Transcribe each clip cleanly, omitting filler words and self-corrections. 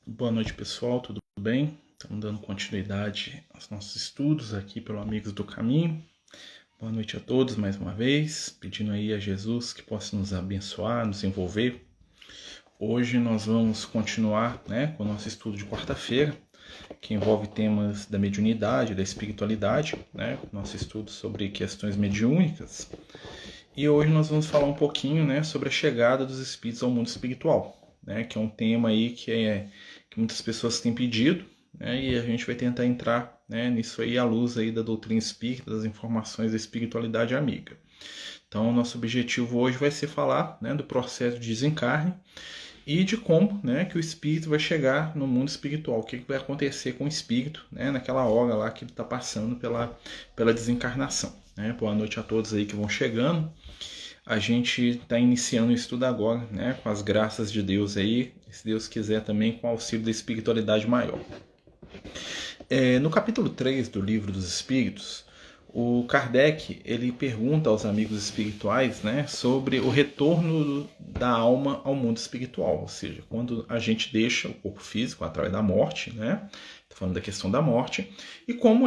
Boa noite, pessoal, tudo bem? Estamos dando continuidade aos nossos estudos aqui pelo Amigos do Caminho. Boa noite a todos mais uma vez, pedindo aí a Jesus que possa nos abençoar, nos envolver. Hoje nós vamos continuar, com o nosso estudo de quarta-feira, que envolve temas da mediunidade, da espiritualidade, nosso estudo sobre questões mediúnicas. E hoje nós vamos falar um pouquinho, sobre a chegada dos espíritos ao mundo espiritual, que é um tema aí que muitas pessoas têm pedido, e a gente vai tentar entrar, nisso aí à luz aí da doutrina espírita, das informações da espiritualidade amiga. Então, o nosso objetivo hoje vai ser falar, do processo de desencarne e de como, que o espírito vai chegar no mundo espiritual, o que vai acontecer com o espírito, naquela hora lá que ele está passando pela desencarnação. Boa noite a todos aí que vão chegando. A gente está iniciando o estudo agora, com as graças de Deus aí, se Deus quiser também com o auxílio da espiritualidade maior. No capítulo 3 do Livro dos Espíritos, o Kardec ele pergunta aos amigos espirituais, sobre o retorno da alma ao mundo espiritual, ou seja, quando a gente deixa o corpo físico através da morte, estou falando da questão da morte, e como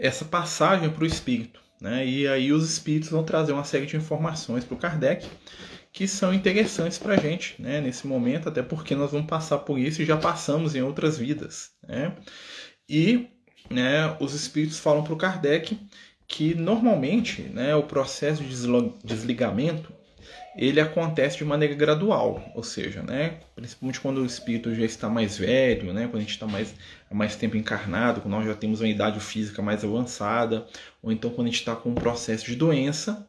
essa passagem para o espírito. E aí os espíritos vão trazer uma série de informações para o Kardec que são interessantes para a gente, nesse momento, até porque nós vamos passar por isso e já passamos em outras vidas. E os espíritos falam para o Kardec que normalmente o processo de desligamento ele acontece de maneira gradual, ou seja, principalmente quando o espírito já está mais velho, quando a gente está mais tempo encarnado, quando nós já temos uma idade física mais avançada, ou então quando a gente está com um processo de doença,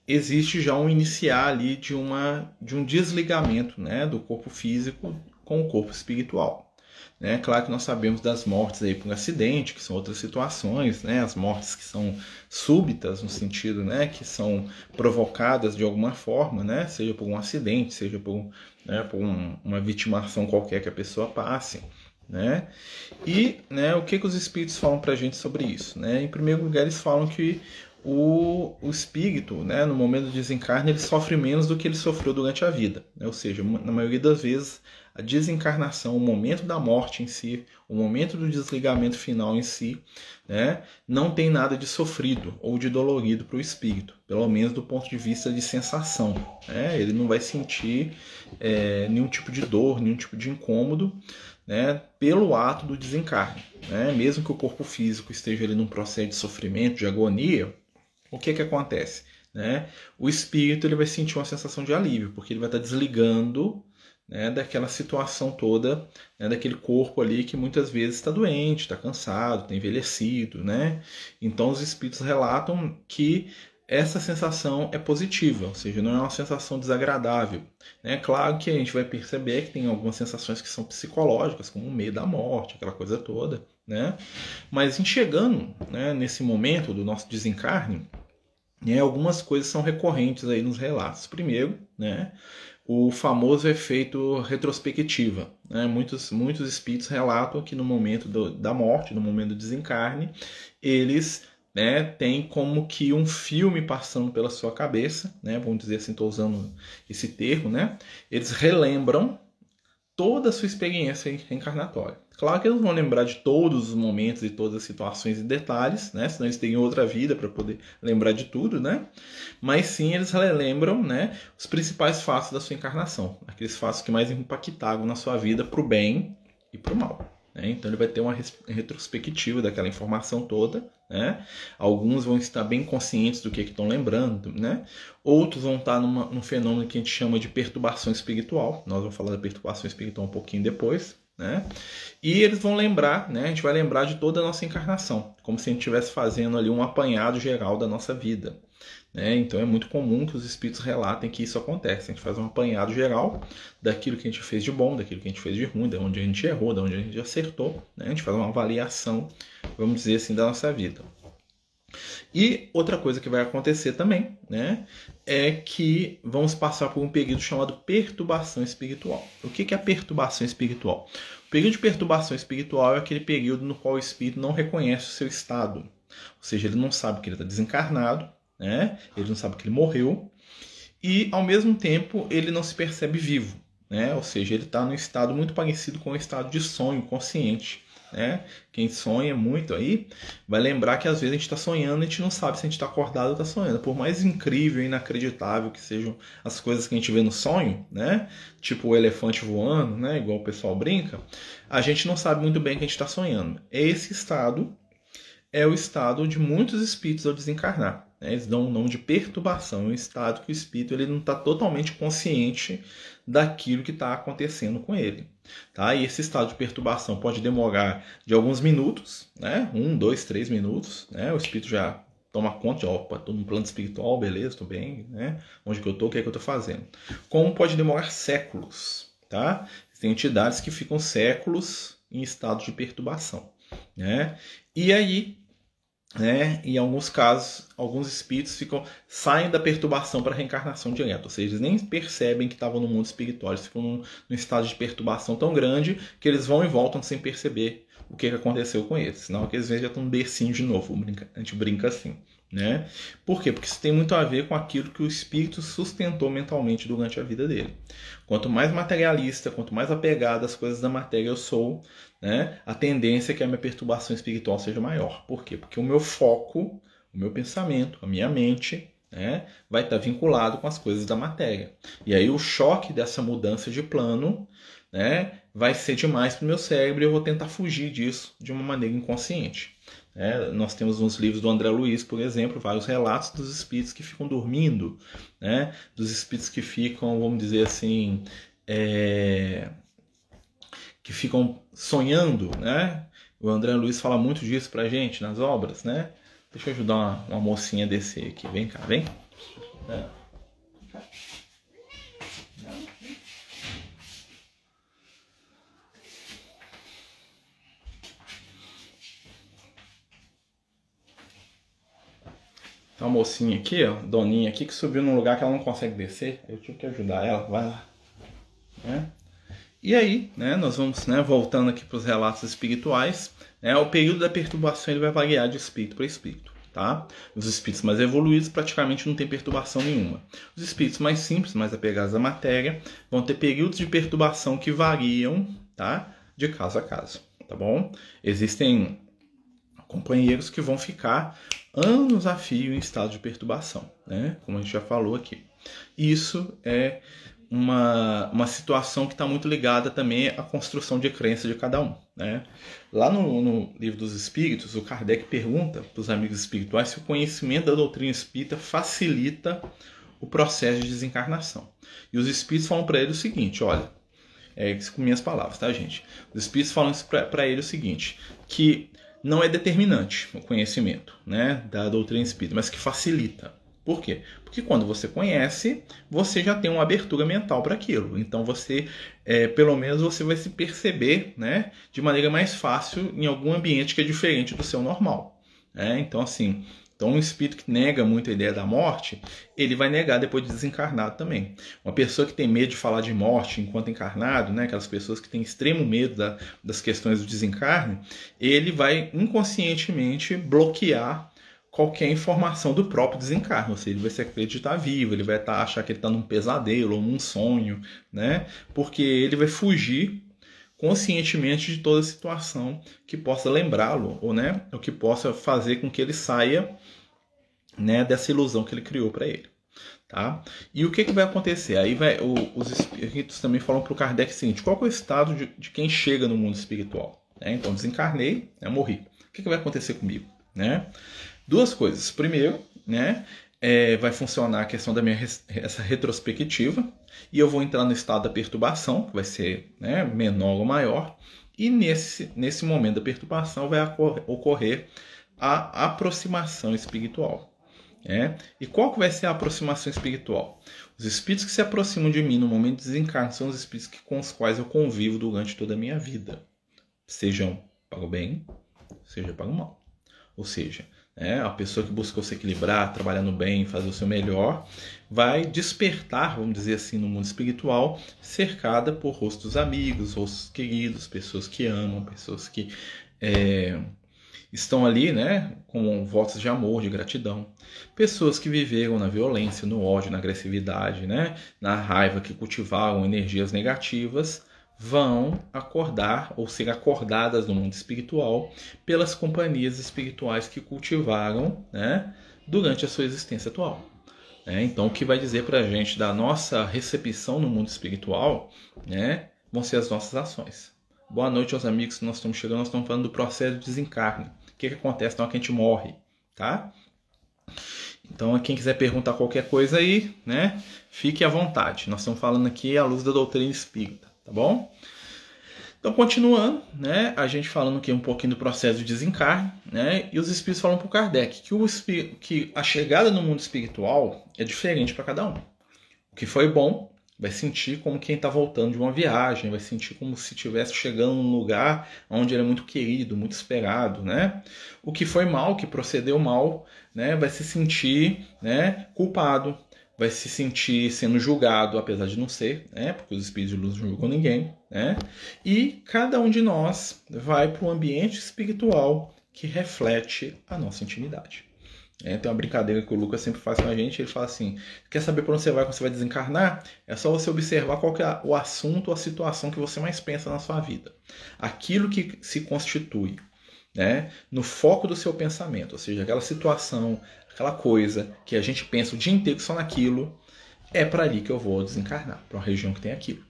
existe já um iniciar ali de um desligamento, do corpo físico com o corpo espiritual. Claro que nós sabemos das mortes aí por acidente, que são outras situações, as mortes que são súbitas, no sentido que são provocadas de alguma forma, seja por um acidente, seja por uma vitimação qualquer que a pessoa passe. E o que os espíritos falam para a gente sobre isso? Em primeiro lugar, eles falam que o espírito, no momento do desencarne, ele sofre menos do que ele sofreu durante a vida. Ou seja, na maioria das vezes, a desencarnação, o momento da morte em si, o momento do desligamento final em si, não tem nada de sofrido ou de dolorido para o espírito, pelo menos do ponto de vista de sensação. Ele não vai sentir nenhum tipo de dor, nenhum tipo de incômodo, pelo ato do desencarne. Mesmo que o corpo físico esteja ali num processo de sofrimento, de agonia, o que acontece? O espírito ele vai sentir uma sensação de alívio, porque ele vai estar desligando daquela situação toda, daquele corpo ali que muitas vezes está doente, está cansado, está envelhecido. Então os espíritos relatam que essa sensação é positiva, ou seja, não é uma sensação desagradável. Claro que a gente vai perceber que tem algumas sensações que são psicológicas, como o medo da morte, aquela coisa toda. Mas em chegando nesse momento do nosso desencarne, algumas coisas são recorrentes aí nos relatos. Primeiro, o famoso efeito retrospectiva. Muitos espíritos relatam que no momento da morte, no momento do desencarne, eles têm como que um filme passando pela sua cabeça, vamos dizer assim, estou usando esse termo, eles relembram toda a sua experiência reencarnatória. Claro que eles não vão lembrar de todos os momentos e todas as situações e detalhes, senão eles têm outra vida para poder lembrar de tudo, mas sim eles relembram os principais fatos da sua encarnação, aqueles fatos que mais impactaram na sua vida para o bem e para o mal. Então ele vai ter uma retrospectiva daquela informação toda. Alguns vão estar bem conscientes do que estão lembrando. Outros vão estar num fenômeno que a gente chama de perturbação espiritual. Nós vamos falar da perturbação espiritual um pouquinho depois. E eles vão lembrar, a gente vai lembrar de toda a nossa encarnação, como se a gente estivesse fazendo ali um apanhado geral da nossa vida. Então é muito comum que os espíritos relatem que isso acontece. A gente faz um apanhado geral daquilo que a gente fez de bom, daquilo que a gente fez de ruim, de onde a gente errou, de onde a gente acertou. A gente faz uma avaliação, vamos dizer assim, da nossa vida. E outra coisa que vai acontecer também, é que vamos passar por um período chamado perturbação espiritual. O que é a perturbação espiritual? O período de perturbação espiritual é aquele período no qual o espírito não reconhece o seu estado. Ou seja, ele não sabe que ele está desencarnado, ele não sabe que ele morreu, e ao mesmo tempo ele não se percebe vivo. né? Ou seja, ele está num estado muito parecido com o estado de sonho consciente, né? Quem sonha muito aí vai lembrar que às vezes a gente está sonhando e a gente não sabe se a gente está acordado ou está sonhando. Por mais incrível e inacreditável que sejam as coisas que a gente vê no sonho, né? Tipo o elefante voando, né? Igual o pessoal brinca, a gente não sabe muito bem que a gente está sonhando. Esse estado é o estado de muitos espíritos ao desencarnar. Né? Eles dão o nome de perturbação, é um estado que o espírito ele não está totalmente consciente daquilo que está acontecendo com ele. Tá? E esse estado de perturbação pode demorar de alguns minutos, né? 1, 2, 3 minutos. Né? O espírito já toma conta de, opa, estou no plano espiritual, beleza, estou bem, né? Onde que eu estou, o que é que eu estou fazendo. Como pode demorar séculos. Tá? Tem entidades que ficam séculos em estado de perturbação. Né? E aí, né, em alguns casos, alguns espíritos saem da perturbação para a reencarnação direta, ou seja, eles nem percebem que estavam no mundo espiritual, eles ficam num estado de perturbação tão grande que eles vão e voltam sem perceber o que aconteceu com eles, senão que eles já estão no bercinho de novo, a gente brinca assim. Né? Por quê? Porque isso tem muito a ver com aquilo que o espírito sustentou mentalmente durante a vida dele. Quanto mais materialista, quanto mais apegado às coisas da matéria eu sou, né, a tendência é que a minha perturbação espiritual seja maior. Por quê? Porque o meu foco, o meu pensamento, a minha mente, né, vai estar vinculado com as coisas da matéria. E aí o choque dessa mudança de plano, né, vai ser demais para o meu cérebro e eu vou tentar fugir disso de uma maneira inconsciente. Nós temos nos livros do André Luiz, por exemplo, vários relatos dos espíritos que ficam dormindo, né? Dos espíritos que ficam, vamos dizer assim, que ficam sonhando, né? O André Luiz fala muito disso pra gente nas obras, né? Deixa eu ajudar uma mocinha a descer aqui. Vem cá, vem. Tem uma mocinha aqui, ó, doninha aqui, que subiu num lugar que ela não consegue descer. Eu tive que ajudar ela, vai lá. Né? E aí, né, nós vamos, né, voltando aqui para os relatos espirituais, né, o período da perturbação ele vai variar de espírito para espírito. Tá? Os espíritos mais evoluídos praticamente não tem perturbação nenhuma. Os espíritos mais simples, mais apegados à matéria, vão ter períodos de perturbação que variam, tá, de caso a caso. Tá bom? Existem companheiros que vão ficar anos a fio em estado de perturbação, né? Como a gente já falou aqui. Isso é uma situação que está muito ligada também à construção de crença de cada um. Né? Lá no Livro dos Espíritos, o Kardec pergunta para os amigos espirituais se o conhecimento da doutrina espírita facilita o processo de desencarnação. E os espíritos falam para ele o seguinte, olha, com minhas palavras, tá, gente? Os espíritos falam para ele o seguinte, que não é determinante o conhecimento, né, da doutrina espírita, mas que facilita. Por quê? Porque quando você conhece, você já tem uma abertura mental para aquilo. Então você, pelo menos você vai se perceber, né, de maneira mais fácil em algum ambiente que é diferente do seu normal. Então assim, um espírito que nega muito a ideia da morte, ele vai negar depois de desencarnado também. Uma pessoa que tem medo de falar de morte enquanto encarnado, né, aquelas pessoas que têm extremo medo das questões do desencarne, ele vai inconscientemente bloquear qualquer informação do próprio desencarne, ou seja, ele vai se acreditar vivo, ele vai achar que ele está num pesadelo ou num sonho, né? Porque ele vai fugir conscientemente de toda situação que possa lembrá-lo, ou, né, o que possa fazer com que ele saia, né, dessa ilusão que ele criou para ele. Tá? E o que vai acontecer? Aí os espíritos também falam para o Kardec o seguinte, qual é o estado de quem chega no mundo espiritual? Então, desencarnei, morri. O que vai acontecer comigo? Né? Duas coisas. Primeiro, né, vai funcionar a questão da essa retrospectiva, e eu vou entrar no estado da perturbação, que vai ser, né, menor ou maior, e nesse momento da perturbação vai ocorrer a aproximação espiritual. E qual que vai ser a aproximação espiritual? Os espíritos que se aproximam de mim no momento de desencarne são os espíritos com os quais eu convivo durante toda a minha vida, sejam para o bem, seja para o mal. Ou seja, a pessoa que buscou se equilibrar, trabalhar no bem, fazer o seu melhor, vai despertar, vamos dizer assim, no mundo espiritual, cercada por rostos amigos, rostos queridos, pessoas que amam, pessoas que estão ali, né, com votos de amor, de gratidão. Pessoas que viveram na violência, no ódio, na agressividade, né, na raiva, que cultivaram energias negativas, vão acordar ou ser acordadas no mundo espiritual pelas companhias espirituais que cultivaram, né, durante a sua existência atual. Então, o que vai dizer para a gente da nossa recepção no mundo espiritual, né, vão ser as nossas ações. Boa noite aos amigos que nós estamos chegando. Nós estamos falando do processo de desencarne. O que acontece na hora que a gente morre, tá? Então, quem quiser perguntar qualquer coisa aí, né, fique à vontade. Nós estamos falando aqui à luz da doutrina espírita, tá bom? Então, continuando, né, a gente falando aqui um pouquinho do processo de desencarne, né, e os espíritos falam para o Kardec que a chegada no mundo espiritual é diferente para cada um. O que foi bom vai sentir como quem está voltando de uma viagem, vai sentir como se estivesse chegando num lugar onde ele é muito querido, muito esperado, né? O que foi mal, que procedeu mal, né, vai se sentir, né, culpado, vai se sentir sendo julgado, apesar de não ser, né, porque os espíritos de luz não julgam ninguém, né? E cada um de nós vai para um ambiente espiritual que reflete a nossa intimidade. Tem uma brincadeira que o Lucas sempre faz com a gente, ele fala assim, quer saber para onde você vai quando você vai desencarnar? É só você observar qual que é o assunto ou a situação que você mais pensa na sua vida. Aquilo que se constitui, né, no foco do seu pensamento, ou seja, aquela situação, aquela coisa que a gente pensa o dia inteiro só naquilo, é para ali que eu vou desencarnar, para uma região que tem aquilo.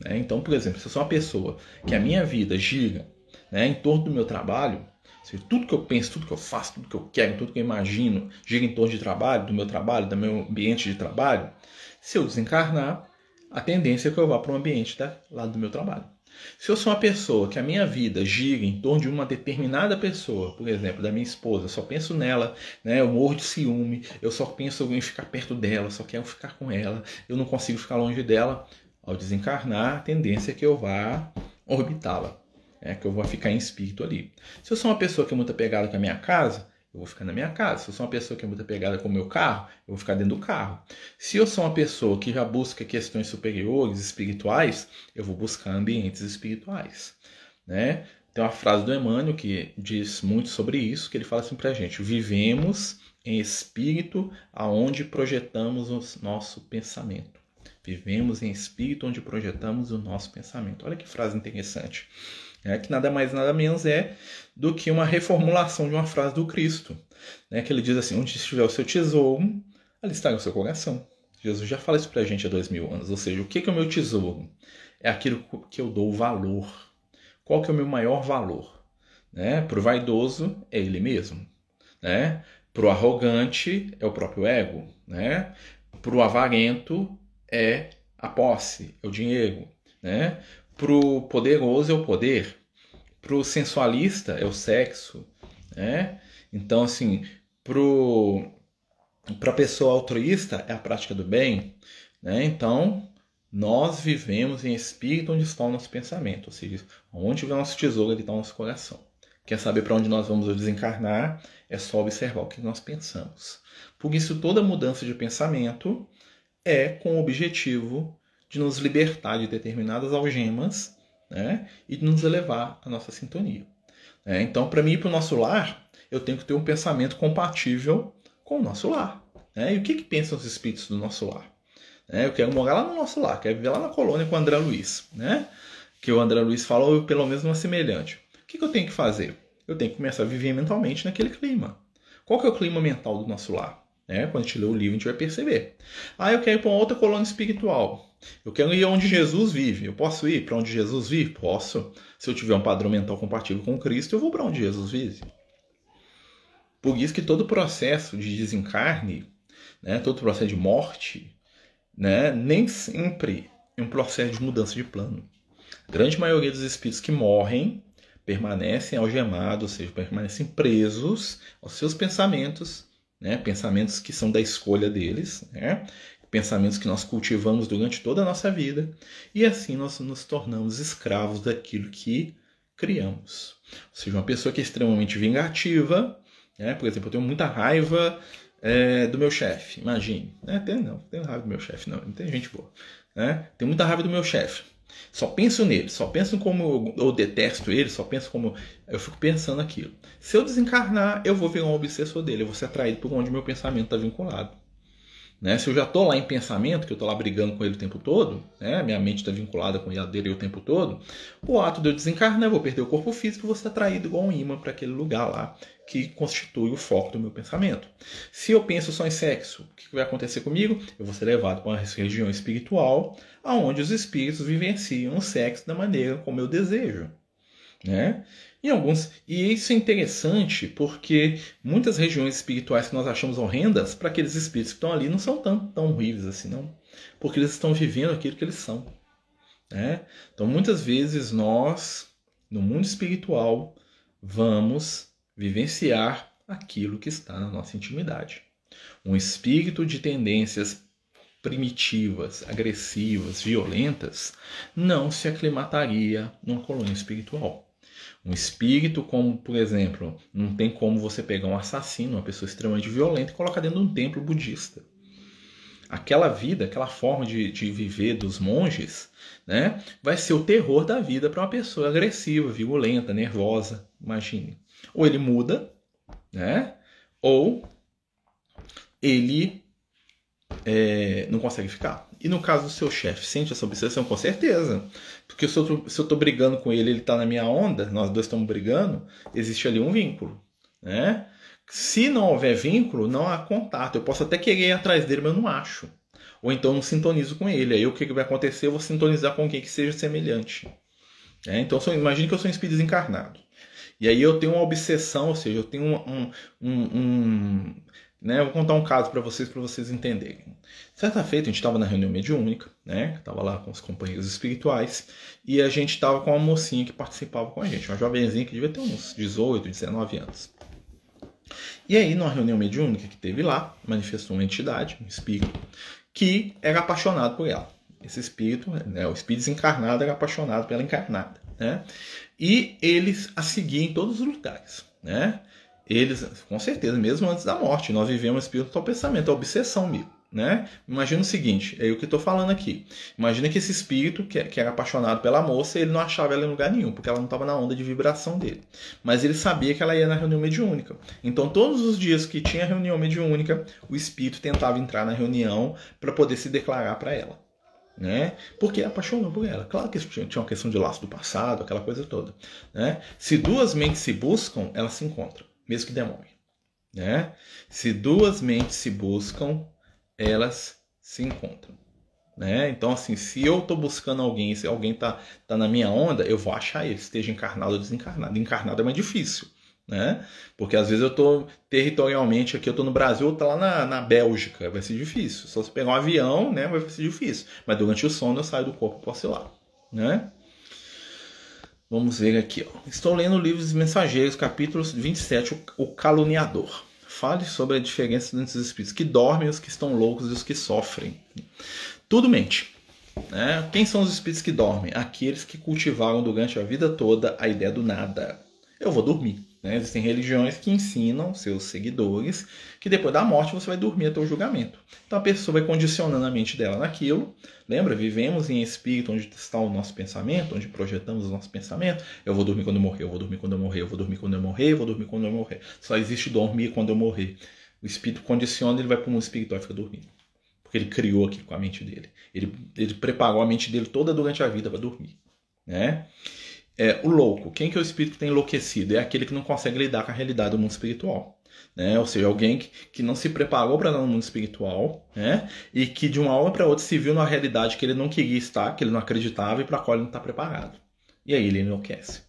Então, por exemplo, se eu sou uma pessoa que a minha vida gira, né, em torno do meu trabalho, seja, tudo que eu penso, tudo que eu faço, tudo que eu quero, tudo que eu imagino gira em torno de trabalho, do meu meu ambiente de trabalho. Se eu desencarnar, a tendência é que eu vá para um ambiente lá do meu trabalho. Se eu sou uma pessoa que a minha vida gira em torno de uma determinada pessoa, por exemplo, da minha esposa, eu só penso nela, né, eu morro de ciúme, eu só penso em ficar perto dela, só quero ficar com ela, eu não consigo ficar longe dela, ao desencarnar, a tendência é que eu vá orbitá-la. Que eu vou ficar em espírito ali. Se eu sou uma pessoa que é muito apegada com a minha casa, eu vou ficar na minha casa. Se eu sou uma pessoa que é muito apegada com o meu carro, eu vou ficar dentro do carro. Se eu sou uma pessoa que já busca questões superiores, espirituais, eu vou buscar ambientes espirituais. Né? Tem uma frase do Emmanuel que diz muito sobre isso, que ele fala assim pra gente: vivemos em espírito aonde projetamos o nosso pensamento. Vivemos em espírito onde projetamos o nosso pensamento. Olha que frase interessante. Que nada mais nada menos é do que uma reformulação de uma frase do Cristo, que ele diz assim: onde estiver o seu tesouro, ali está o seu coração. Jesus já fala isso pra gente há 2000 anos, ou seja, o que é o meu tesouro? É aquilo que eu dou valor. Qual que é o meu maior valor? Para o vaidoso, é ele mesmo. Para o arrogante, é o próprio ego. Para o avarento, é a posse, é o dinheiro. Para o poderoso é o poder, para o sensualista é o sexo, Então, assim, para a pessoa altruísta é a prática do bem, Então, nós vivemos em espírito onde está o nosso pensamento, ou seja, onde tiver o nosso tesouro, ali está o nosso coração. Quer saber para onde nós vamos desencarnar? É só observar o que nós pensamos. Por isso, toda mudança de pensamento é com o objetivo de nos libertar de determinadas algemas, e de nos elevar à nossa sintonia. Então, para mim ir para o nosso lar, eu tenho que ter um pensamento compatível com o nosso lar. E o que pensam os espíritos do nosso lar? Eu quero morar lá no nosso lar, quero viver lá na colônia com o André Luiz. Que o André Luiz falou, ou pelo menos uma semelhante. O que eu tenho que fazer? Eu tenho que começar a viver mentalmente naquele clima. Qual que é o clima mental do nosso lar? Quando a gente lê o livro, a gente vai perceber. Eu quero ir para uma outra colônia espiritual. Eu quero ir onde Jesus vive. Eu posso ir para onde Jesus vive? Posso. Se eu tiver um padrão mental compatível com Cristo, eu vou para onde Jesus vive. Por isso que todo processo de desencarne, todo processo de morte, nem sempre é um processo de mudança de plano. A grande maioria dos espíritos que morrem permanecem algemados, ou seja, permanecem presos aos seus pensamentos, pensamentos que são da escolha deles, pensamentos que nós cultivamos durante toda a nossa vida, e assim nós nos tornamos escravos daquilo que criamos. Ou seja, uma pessoa que é extremamente vingativa, por exemplo, eu tenho muita raiva do meu chefe, imagine. Não tenho raiva do meu chefe, não tem gente boa. Tenho muita raiva do meu chefe. Só penso nele, só penso como eu detesto ele, só penso como eu fico pensando aquilo. Se eu desencarnar, eu vou virar um obsessor dele, eu vou ser atraído por onde meu pensamento está vinculado. Né? Se eu já estou lá em pensamento, que eu estou lá brigando com ele o tempo todo, né? Minha mente está vinculada com a dele o tempo todo, o ato de eu desencarnar, eu vou perder o corpo físico e vou ser atraído igual um imã para aquele lugar lá que constitui o foco do meu pensamento. Se eu penso só em sexo, o que vai acontecer comigo? Eu vou ser levado para uma região espiritual, onde os espíritos vivenciam o sexo da maneira como eu desejo. Né? E isso é interessante porque muitas regiões espirituais que nós achamos horrendas, para aqueles espíritos que estão ali, não são tão horríveis assim, não. Porque eles estão vivendo aquilo que eles são. Né? Então, muitas vezes nós, no mundo espiritual, vamos vivenciar aquilo que está na nossa intimidade. Um espírito de tendências primitivas, agressivas, violentas, não se aclimataria numa colônia espiritual. Um espírito como, por exemplo, não tem como você pegar um assassino, uma pessoa extremamente violenta e colocar dentro de um templo budista. Aquela vida, aquela forma de viver dos monges, né, vai ser o terror da vida para uma pessoa agressiva, violenta, nervosa, imagine. Ou ele muda, né, ou ele não consegue ficar. E no caso do seu chefe, sente essa obsessão? Com certeza. Porque se eu estou brigando com ele, ele está na minha onda, nós dois estamos brigando, existe ali um vínculo. Né? Se não houver vínculo, não há contato. Eu posso até querer ir atrás dele, mas eu não acho. Ou então eu não sintonizo com ele. Aí o que vai acontecer? Eu vou sintonizar com alguém que seja semelhante. Então imagine que eu sou um espírito desencarnado. E aí eu tenho uma obsessão, ou seja, eu tenho né, eu vou contar um caso para vocês entenderem. Certa feita, a gente estava na reunião mediúnica, né? Estava lá com os companheiros espirituais, e a gente estava com uma mocinha que participava com a gente, uma jovenzinha que devia ter uns 18, 19 anos. E aí, numa reunião mediúnica que teve lá, manifestou uma entidade, um espírito, que era apaixonado por ela. Esse espírito, né, o espírito desencarnado, era apaixonado pela encarnada. Né? E eles a seguiam em todos os lugares. Né? Eles, com certeza, mesmo antes da morte, nós vivemos o espírito do pensamento, a obsessão mesmo. Né? Imagina o seguinte, é o que eu estou falando aqui. Imagina que esse espírito, que era apaixonado pela moça, ele não achava ela em lugar nenhum, porque ela não estava na onda de vibração dele. Mas ele sabia que ela ia na reunião mediúnica. Então, todos os dias que tinha reunião mediúnica, o espírito tentava entrar na reunião para poder se declarar para ela. Né? Porque apaixonou por ela. Claro que isso tinha uma questão de laço do passado, aquela coisa toda. Né? Se duas mentes se buscam, elas se encontram, mesmo que demorem. Né? Se duas mentes se buscam, elas se encontram. Né? Então, assim, se eu estou buscando alguém, se alguém está na minha onda, eu vou achar ele, esteja encarnado ou desencarnado. Encarnado é mais difícil. Né? Porque às vezes eu estou territorialmente aqui, eu estou no Brasil, eu estou lá na Bélgica, vai ser difícil. Só se pegar um avião, né, vai ser difícil. Mas durante o sono eu saio do corpo e posso ir lá. Né? Vamos ver aqui. Ó. Estou lendo o livro dos Mensageiros, capítulo 27, o Caluniador. Fale sobre a diferença entre os espíritos que dormem, os que estão loucos e os que sofrem. Tudo mente. Né? Quem são os espíritos que dormem? Aqueles que cultivaram durante a vida toda a ideia do nada. Eu vou dormir. Né? Existem religiões que ensinam seus seguidores que depois da morte você vai dormir até o julgamento. Então a pessoa vai condicionando a mente dela naquilo. Lembra? Vivemos em espírito onde está o nosso pensamento, onde projetamos o nosso pensamento. Eu vou dormir quando eu morrer, eu vou dormir quando eu morrer, eu vou dormir quando eu morrer, eu vou dormir quando eu morrer. Só existe dormir quando eu morrer. O espírito condiciona, ele vai para o mundo espiritual e fica dormindo. Porque ele criou aquilo com a mente dele. Ele preparou a mente dele toda durante a vida para dormir. Né? O louco, quem que é o espírito que tem enlouquecido? É aquele que não consegue lidar com a realidade do mundo espiritual. Né? Ou seja, alguém que não se preparou para estar no mundo espiritual, né? E que de uma hora para outra se viu numa realidade que ele não queria estar, que ele não acreditava e para a qual ele não está preparado. E aí ele enlouquece.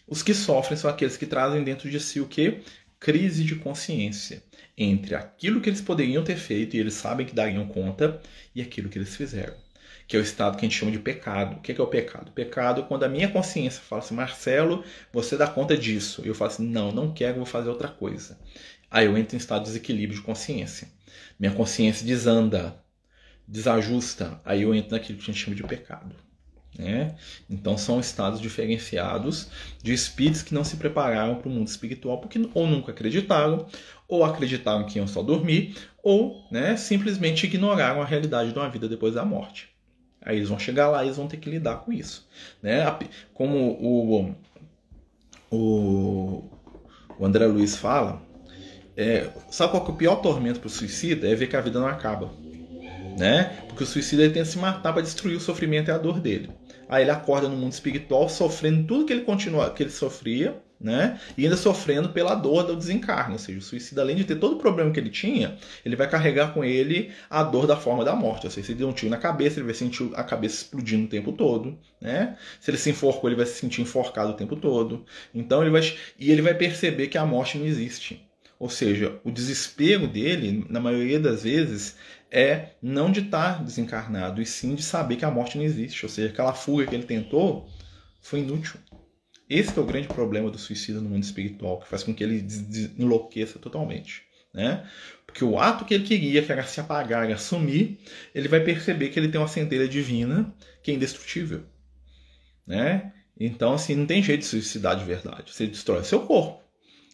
Os que sofrem são aqueles que trazem dentro de si o quê? Crise de consciência entre aquilo que eles poderiam ter feito e eles sabem que dariam conta e aquilo que eles fizeram. Que é o estado que a gente chama de pecado. O que é o pecado? O pecado é quando a minha consciência fala assim, Marcelo, você dá conta disso. E eu falo assim, não quero, vou fazer outra coisa. Aí eu entro em estado de desequilíbrio de consciência. Minha consciência desanda, desajusta. Aí eu entro naquilo que a gente chama de pecado. Né? Então são estados diferenciados de espíritos que não se prepararam para o mundo espiritual porque ou nunca acreditaram, ou acreditaram que iam só dormir, ou né, simplesmente ignoraram a realidade de uma vida depois da morte. Aí eles vão chegar lá e eles vão ter que lidar com isso. Né? Como o André Luiz fala, sabe qual que é o pior tormento para o suicida? É ver que a vida não acaba. Né? Porque o suicida ele tenta se matar para destruir o sofrimento e a dor dele. Aí ele acorda no mundo espiritual sofrendo tudo que ele sofria, né? E ainda sofrendo pela dor do desencarne. Ou seja, o suicida, além de ter todo o problema que ele tinha, ele vai carregar com ele a dor da forma da morte. Ou seja, se ele der um tiro na cabeça, ele vai sentir a cabeça explodindo o tempo todo, né? Se ele se enforcou, ele vai se sentir enforcado o tempo todo. Então ele vai perceber que a morte não existe. Ou seja, o desespero dele, na maioria das vezes, é não de estar desencarnado, e sim de saber que a morte não existe. Ou seja, aquela fuga que ele tentou foi inútil. Esse é o grande problema do suicida no mundo espiritual, que faz com que ele enlouqueça totalmente. Né? Porque o ato que ele queria, que era se apagar, era sumir, ele vai perceber que ele tem uma centelha divina que é indestrutível. Né? Então, assim, não tem jeito de suicidar de verdade. Você destrói o seu corpo.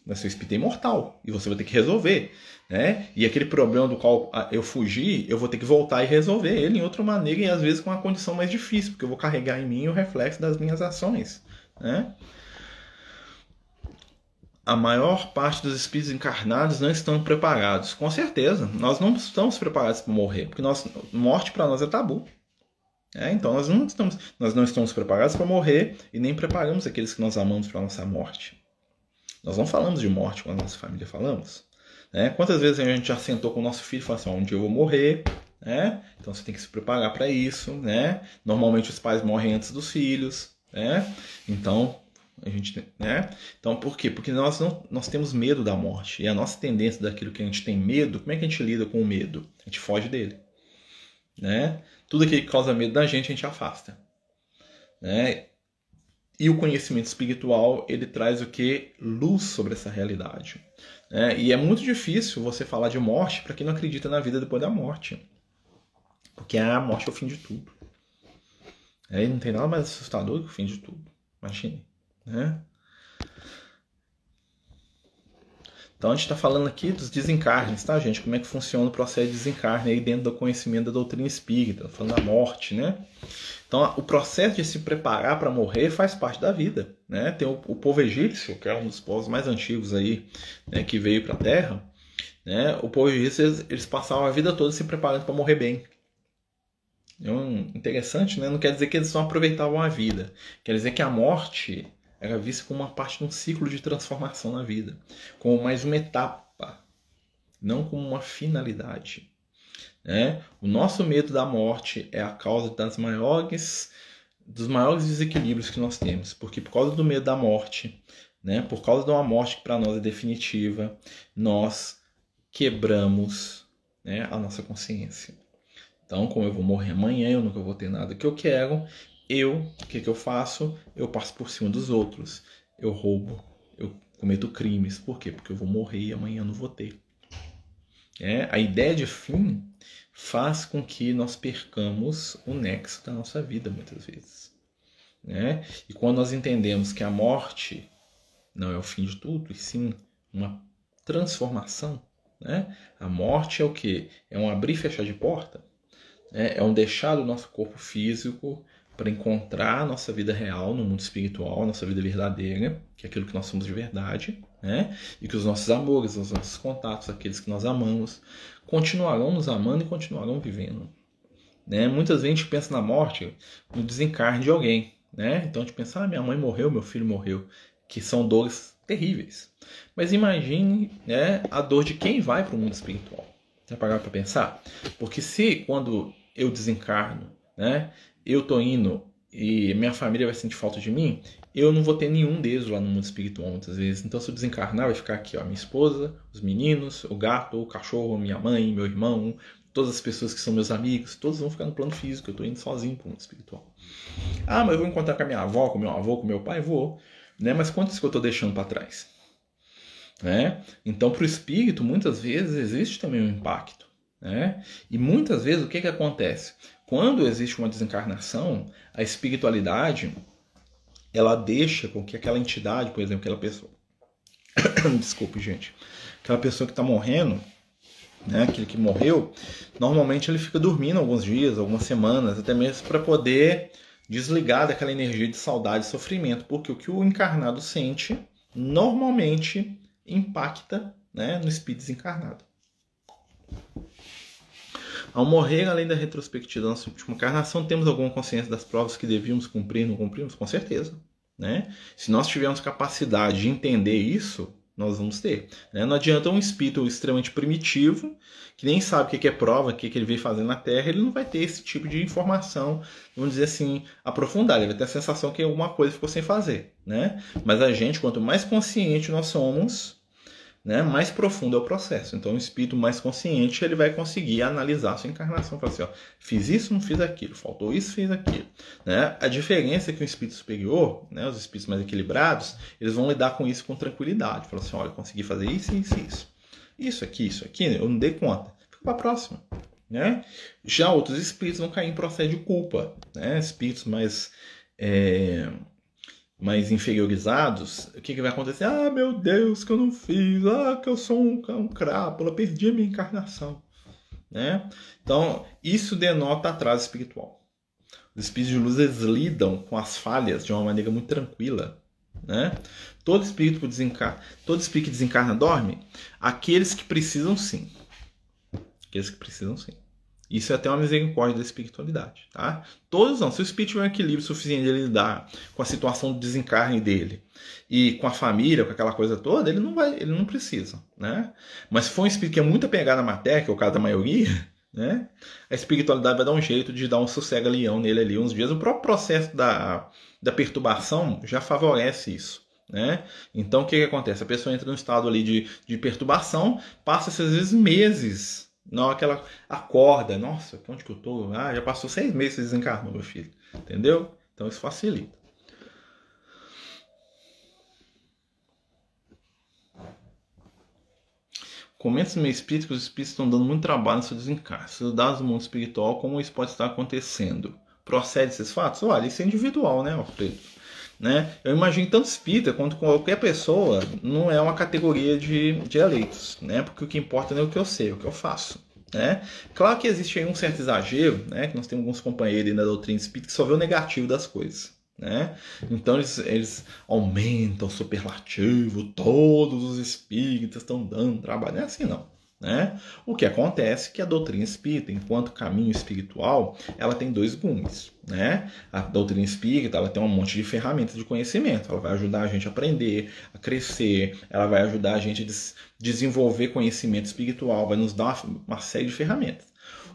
Mas seu espírito é imortal e você vai ter que resolver, né? E aquele problema do qual eu fugi, eu vou ter que voltar e resolver ele em outra maneira e às vezes com uma condição mais difícil, porque eu vou carregar em mim o reflexo das minhas ações, né? A maior parte dos espíritos encarnados não estão preparados. Com certeza, nós não estamos preparados para morrer, porque morte para nós é tabu. Então nós não estamos preparados para morrer e nem preparamos aqueles que nós amamos para a nossa morte. Nós não falamos de morte com a nossa família, falamos. Né? Quantas vezes a gente já sentou com o nosso filho e falou assim, um dia eu vou morrer, né? Então você tem que se preparar para isso. Né? Normalmente os pais morrem antes dos filhos. Né? Então, então, por quê? Porque nós temos medo da morte. E a nossa tendência daquilo que a gente tem medo, como é que a gente lida com o medo? A gente foge dele. Né? Tudo aquilo que causa medo da gente, a gente afasta. Né? E o conhecimento espiritual, ele traz o que? Luz sobre essa realidade. E é muito difícil você falar de morte para quem não acredita na vida depois da morte. Porque a morte é o fim de tudo. E não tem nada mais assustador do que o fim de tudo. Imagine. Né? Então a gente está falando aqui dos desencarnes, tá, gente? Como é que funciona o processo de desencarne aí dentro do conhecimento da doutrina espírita, falando da morte, né? Então, o processo de se preparar para morrer faz parte da vida. Né? Tem o povo egípcio, que é um dos povos mais antigos aí, né, que veio para a Terra. Né? O povo egípcio, eles passavam a vida toda se preparando para morrer bem. Interessante, né? Não quer dizer que eles só aproveitavam a vida. Quer dizer que a morte era vista como uma parte de um ciclo de transformação na vida. Como mais uma etapa, não como uma finalidade. Né? O nosso medo da morte é a causa dos maiores desequilíbrios que nós temos, porque por causa do medo da morte, né? Por causa de uma morte que para nós é definitiva, nós quebramos, né, a nossa consciência. Então, como eu vou morrer amanhã, eu nunca vou ter nada que eu quero, o que eu faço? Eu passo por cima dos outros, eu roubo, eu cometo crimes. Por quê? Porque eu vou morrer e amanhã eu não vou ter. A ideia de fim faz com que nós percamos o nexo da nossa vida, muitas vezes. Né? E quando nós entendemos que a morte não é o fim de tudo, e sim uma transformação, né? A morte é o quê? É um abrir e fechar de porta, né? É um deixar do nosso corpo físico para encontrar a nossa vida real no mundo espiritual, a nossa vida verdadeira, que é aquilo que nós somos de verdade, né? E que os nossos amores, os nossos contatos, aqueles que nós amamos, continuarão nos amando e continuarão vivendo. Né? Muitas vezes a gente pensa na morte, no desencarne de alguém. Né? Então a gente pensa, minha mãe morreu, meu filho morreu, que são dores terríveis. Mas imagine, né, a dor de quem vai para o mundo espiritual. Você vai parar para pensar? Porque se quando eu desencarno, né, eu tô indo e minha família vai sentir falta de mim, eu não vou ter nenhum deles lá no mundo espiritual muitas vezes. Então, se eu desencarnar, vai ficar aqui, ó, minha esposa, os meninos, o gato, o cachorro, minha mãe, meu irmão, todas as pessoas que são meus amigos, todos vão ficar no plano físico. Eu tô indo sozinho pro mundo espiritual. Mas eu vou encontrar com a minha avó, com meu avô, com meu pai? Vou. Né? Mas quantos que eu tô deixando para trás? Né? Então, para o espírito, muitas vezes existe também um impacto. Né? E muitas vezes, o que acontece? Quando existe uma desencarnação, a espiritualidade, ela deixa com que aquela entidade, por exemplo, aquela pessoa... Desculpe, gente. Aquela pessoa que está morrendo, né, aquele que morreu, normalmente ele fica dormindo alguns dias, algumas semanas, até mesmo para poder desligar daquela energia de saudade e sofrimento, porque o que o encarnado sente normalmente impacta, né, no espírito desencarnado. Ao morrer, além da retrospectiva da nossa última encarnação, temos alguma consciência das provas que devíamos cumprir, não cumprimos? Com certeza. Né? Se nós tivermos capacidade de entender isso, nós vamos ter. Né? Não adianta um espírito extremamente primitivo, que nem sabe o que é prova, o que ele veio fazer na Terra, ele não vai ter esse tipo de informação, vamos dizer assim, aprofundada. Ele vai ter a sensação que alguma coisa ficou sem fazer. Né? Mas a gente, quanto mais consciente nós somos, né, mais profundo é o processo. Então, o espírito mais consciente ele vai conseguir analisar a sua encarnação. Falar assim, ó, fiz isso, não fiz aquilo, faltou isso, fiz aquilo. Né? A diferença é que o espírito superior, né, os espíritos mais equilibrados, eles vão lidar com isso com tranquilidade. Falar assim, olha, eu consegui fazer isso, isso, isso. Isso aqui, eu não dei conta. Fica para a próxima. Né? Já outros espíritos vão cair em processo de culpa. Né? Espíritos mais inferiorizados, o que vai acontecer? Ah, meu Deus, que eu não fiz. Ah, que eu sou um crápula, perdi a minha encarnação. Né? Então, isso denota atraso espiritual. Os espíritos de luz, eles lidam com as falhas de uma maneira muito tranquila. Né? Todo espírito que desencarna dorme? Aqueles que precisam sim. Aqueles que precisam sim. Isso é até uma misericórdia da espiritualidade, tá? Todos não. Se o espírito tiver um equilíbrio suficiente de ele lidar com a situação do desencarne dele e com a família, com aquela coisa toda, ele não precisa, né? Mas se for um espírito que é muito apegado à matéria, que é o caso da maioria, né? A espiritualidade vai dar um jeito de dar um sossega-leão nele ali uns dias. O próprio processo da perturbação já favorece isso. Né? Então o que acontece? A pessoa entra num estado ali de perturbação, passa-se às vezes meses. Não, aquela acorda, nossa, onde que eu tô? Ah, já passou 6 meses que você desencarnou, meu filho. Entendeu? Então isso facilita. Comenta no meu espírito que os espíritos estão dando muito trabalho no seu desencarne. Se dados do mundo espiritual, como isso pode estar acontecendo? Procede esses fatos? Olha, isso é individual, né, Alfredo? Né? Eu imagino tanto espírita quanto qualquer pessoa não é uma categoria de eleitos, né? Porque o que importa não é o que eu sei, é o que eu faço. Né? Claro que existe aí um certo exagero, né? Que nós temos alguns companheiros aí na doutrina espírita que só vê o negativo das coisas. Né? Então eles aumentam o superlativo, todos os espíritas estão dando trabalho. Não é assim não. Né? O que acontece é que a doutrina espírita, enquanto caminho espiritual, ela tem 2 gumes. Né? A doutrina espírita ela tem um monte de ferramentas de conhecimento. Ela vai ajudar a gente a aprender, a crescer, ela vai ajudar a gente a desenvolver conhecimento espiritual, vai nos dar uma série de ferramentas.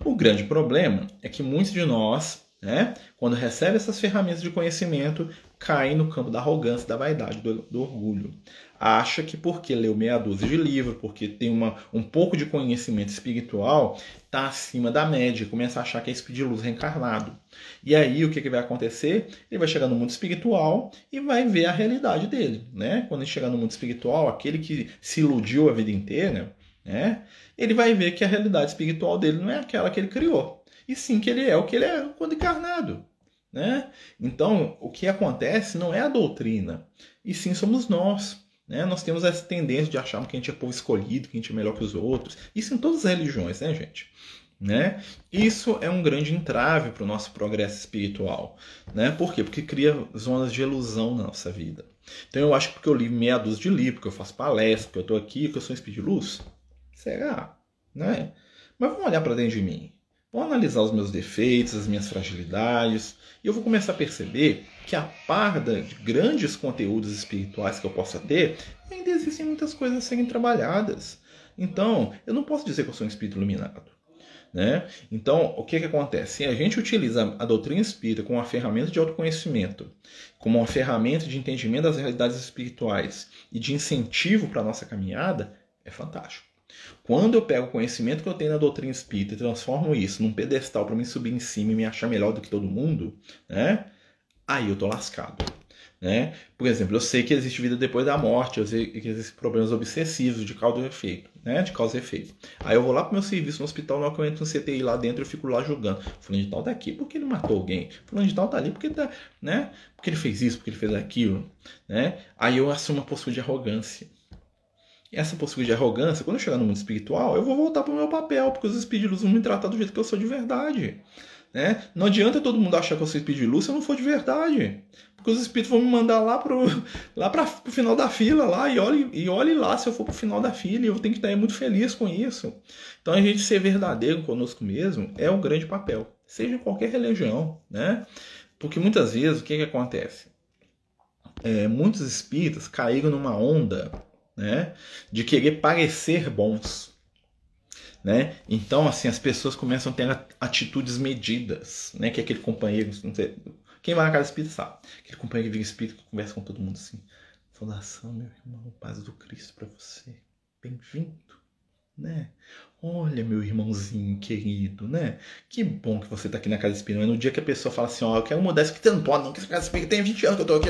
O grande problema é que muitos de nós, né, quando recebem essas ferramentas de conhecimento, caem no campo da arrogância, da vaidade, do orgulho. Acha que porque leu meia dúzia de livros, porque tem um pouco de conhecimento espiritual, está acima da média, começa a achar que é espírito de luz reencarnado. E aí o que vai acontecer? Ele vai chegar no mundo espiritual e vai ver a realidade dele. Né? Quando ele chegar no mundo espiritual, aquele que se iludiu a vida inteira, né, ele vai ver que a realidade espiritual dele não é aquela que ele criou. E sim que ele é o que ele é quando encarnado. Né? Então, o que acontece não é a doutrina, e sim somos nós. Né? Nós temos essa tendência de achar que a gente é povo escolhido, que a gente é melhor que os outros. Isso em todas as religiões, né, gente? Né? Isso é um grande entrave para o nosso progresso espiritual. Né? Por quê? Porque cria zonas de ilusão na nossa vida. Então eu acho que porque eu li meia dúzia de livros, porque eu faço palestra, porque eu estou aqui, porque eu sou um espírito de luz. Será? Né? Mas vamos olhar para dentro de mim. Vou analisar os meus defeitos, as minhas fragilidades, e eu vou começar a perceber que a par de grandes conteúdos espirituais que eu possa ter, ainda existem muitas coisas a serem trabalhadas. Então, eu não posso dizer que eu sou um espírito iluminado. Né? Então, o que acontece? Se a gente utiliza a doutrina espírita como uma ferramenta de autoconhecimento, como uma ferramenta de entendimento das realidades espirituais e de incentivo para a nossa caminhada, é fantástico. Quando eu pego o conhecimento que eu tenho na doutrina espírita e transformo isso num pedestal para me subir em cima e me achar melhor do que todo mundo, né? Aí eu tô lascado. Né? Por exemplo, eu sei que existe vida depois da morte, eu sei que existem problemas obsessivos de causa e efeito. Né? De causa e efeito. Aí eu vou lá pro meu serviço no hospital, na hora que eu entro no CTI lá dentro, eu fico lá julgando. Fulano de tal tá aqui porque ele matou alguém. Fulano de tal tá ali porque, né? Porque ele fez isso, porque ele fez aquilo. Né? Aí eu assumo uma postura de arrogância. essa postura de arrogância, quando eu chegar no mundo espiritual, eu vou voltar para o meu papel, porque os espíritos de luz vão me tratar do jeito que eu sou de verdade. Né? Não adianta todo mundo achar que eu sou espírito de luz se eu não for de verdade. Porque os espíritos vão me mandar lá pro final da fila lá, e olhe lá se eu for pro final da fila, e eu tenho que estar muito feliz com isso. Então a gente ser verdadeiro conosco mesmo é um grande papel, seja em qualquer religião, né? Porque muitas vezes o que acontece? Muitos espíritas caíram numa onda, né, de querer parecer bons. Né? Então, assim, as pessoas começam a ter atitudes medidas, né? Que é aquele companheiro, não sei, quem vai na casa espírita sabe, aquele companheiro que vira espírita que conversa com todo mundo assim: saudação, meu irmão, paz do Cristo para você, bem-vindo, né? Olha, meu irmãozinho querido, né? Que bom que você tá aqui na casa espírita. Mas no dia que a pessoa fala assim: ó, eu quero mudar isso aqui, você não pode, não, que essa casa espírita tem 20 anos que eu tô aqui.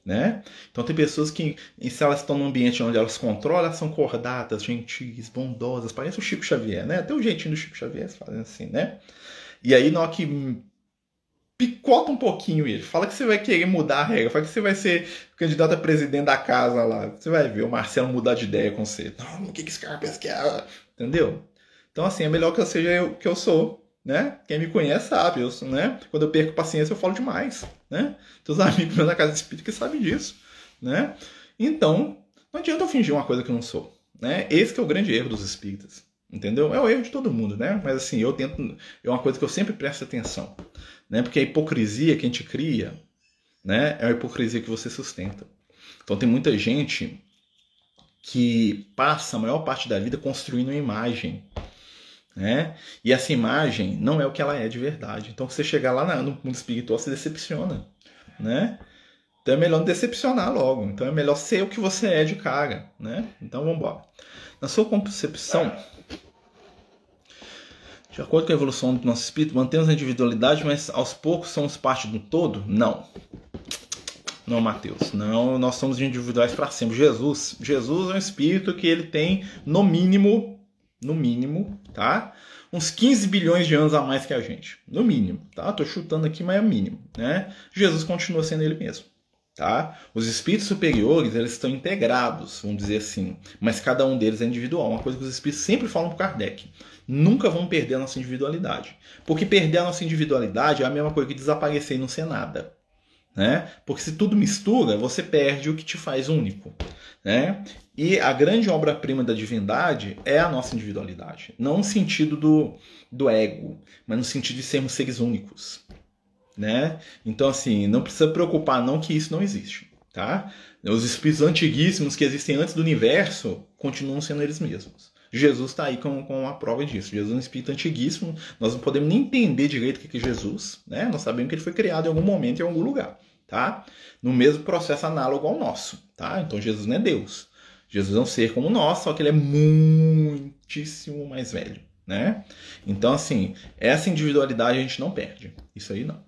Né? Então tem pessoas que, se elas estão num ambiente onde elas controlam, elas são cordatas, gentis, bondosas, parece o Chico Xavier, né? Até o jeitinho do Chico Xavier fazem assim, né? E aí na hora que picota um pouquinho ele, fala que você vai querer mudar a regra, fala que você vai ser candidato a presidente da casa lá, você vai ver o Marcelo mudar de ideia com você. Não, o que esse cara pensa que é? Entendeu? Então assim, é melhor que eu seja o que eu sou. Né? Quem me conhece sabe, né? Quando eu perco paciência eu falo demais, né? Tem os amigos meus na casa espírita que sabem disso, né? Então, não adianta eu fingir uma coisa que eu não sou, né? Esse que é o grande erro dos espíritas, entendeu? É o erro de todo mundo, né? Mas assim, é uma coisa que eu sempre presto atenção, né? Porque a hipocrisia que a gente cria, né? É a hipocrisia que você sustenta. Então tem muita gente que passa a maior parte da vida construindo uma imagem, né? E essa imagem não é o que ela é de verdade. Então, você chegar lá no mundo espiritual, se decepciona, né? Então é melhor não decepcionar logo. Então é melhor ser o que você é de cara, né? Então vamos embora. Na sua concepção, de acordo com a evolução do nosso espírito, mantemos a individualidade, mas aos poucos somos parte do todo? Não. Não, Mateus. Não, nós somos individuais para sempre. Jesus é um espírito que ele tem, no mínimo, tá? Uns 15 bilhões de anos a mais que a gente. No mínimo, tá? Tô chutando aqui, mas é o mínimo, né? Jesus continua sendo ele mesmo, tá? Os espíritos superiores, eles estão integrados, vamos dizer assim, mas cada um deles é individual. Uma coisa que os espíritos sempre falam pro Kardec: nunca vão perder a nossa individualidade. Porque perder a nossa individualidade é a mesma coisa que desaparecer e não ser nada. Né? Porque se tudo mistura, você perde o que te faz único, né? E a grande obra-prima da divindade é a nossa individualidade. Não no sentido do ego, mas no sentido de sermos seres únicos, né? Então, assim, não precisa preocupar não que isso não existe, tá? Os espíritos antiguíssimos que existem antes do universo continuam sendo eles mesmos. Jesus está aí com a prova disso. Jesus é um espírito antiguíssimo. Nós não podemos nem entender direito o que é Jesus, né? Nós sabemos que ele foi criado em algum momento, em algum lugar, tá? No mesmo processo análogo ao nosso, tá? Então Jesus não é Deus. Jesus é um ser como nós, só que ele é muitíssimo mais velho, né? Então, assim, essa individualidade a gente não perde. Isso aí não.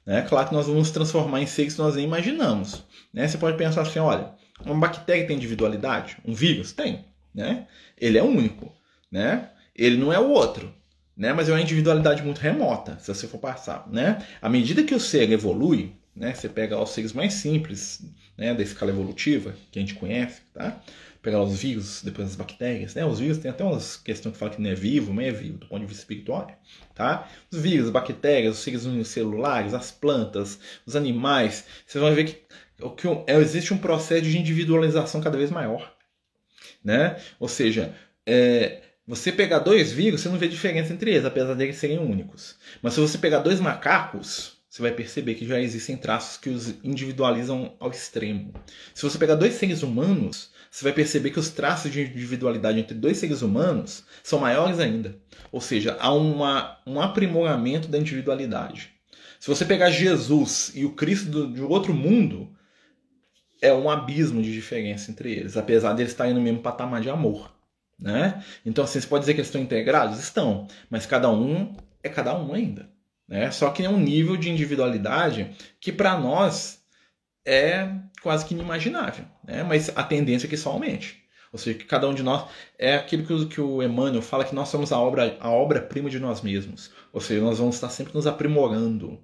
É claro que nós vamos nos transformar em seres que nós nem imaginamos, né? Você pode pensar assim, olha, uma bactéria tem individualidade? Um vírus? Tem, né? Ele é único, né? Ele não é o outro, né? Mas é uma individualidade muito remota, se você for passar, né? À medida que o ser evolui, né? Você pega os seres mais simples, né, da escala evolutiva que a gente conhece, tá? Pegar os vírus, depois as bactérias, né? Os vírus tem até umas questões que falam que não é vivo, mas é vivo do ponto de vista espiritual, tá? Os vírus, as bactérias, os seres unicelulares, as plantas, os animais, vocês vão ver que existe um processo de individualização cada vez maior, né? Ou seja, você pegar dois vírus, você não vê diferença entre eles, apesar de eles serem únicos. Mas se você pegar dois macacos, você vai perceber que já existem traços que os individualizam ao extremo. Se você pegar dois seres humanos, você vai perceber que os traços de individualidade entre dois seres humanos são maiores ainda. Ou seja, há um aprimoramento da individualidade. Se você pegar Jesus e o Cristo de outro mundo, é um abismo de diferença entre eles, apesar de eles estarem no mesmo patamar de amor, né? Então, assim, você pode dizer que eles estão integrados? Estão, mas cada um é cada um ainda, né? Só que é um nível de individualidade que para nós é quase que inimaginável, né? Mas a tendência é que isso aumente. Ou seja, que cada um de nós é aquilo que o Emmanuel fala, que nós somos a obra-prima de nós mesmos. Ou seja, nós vamos estar sempre nos aprimorando,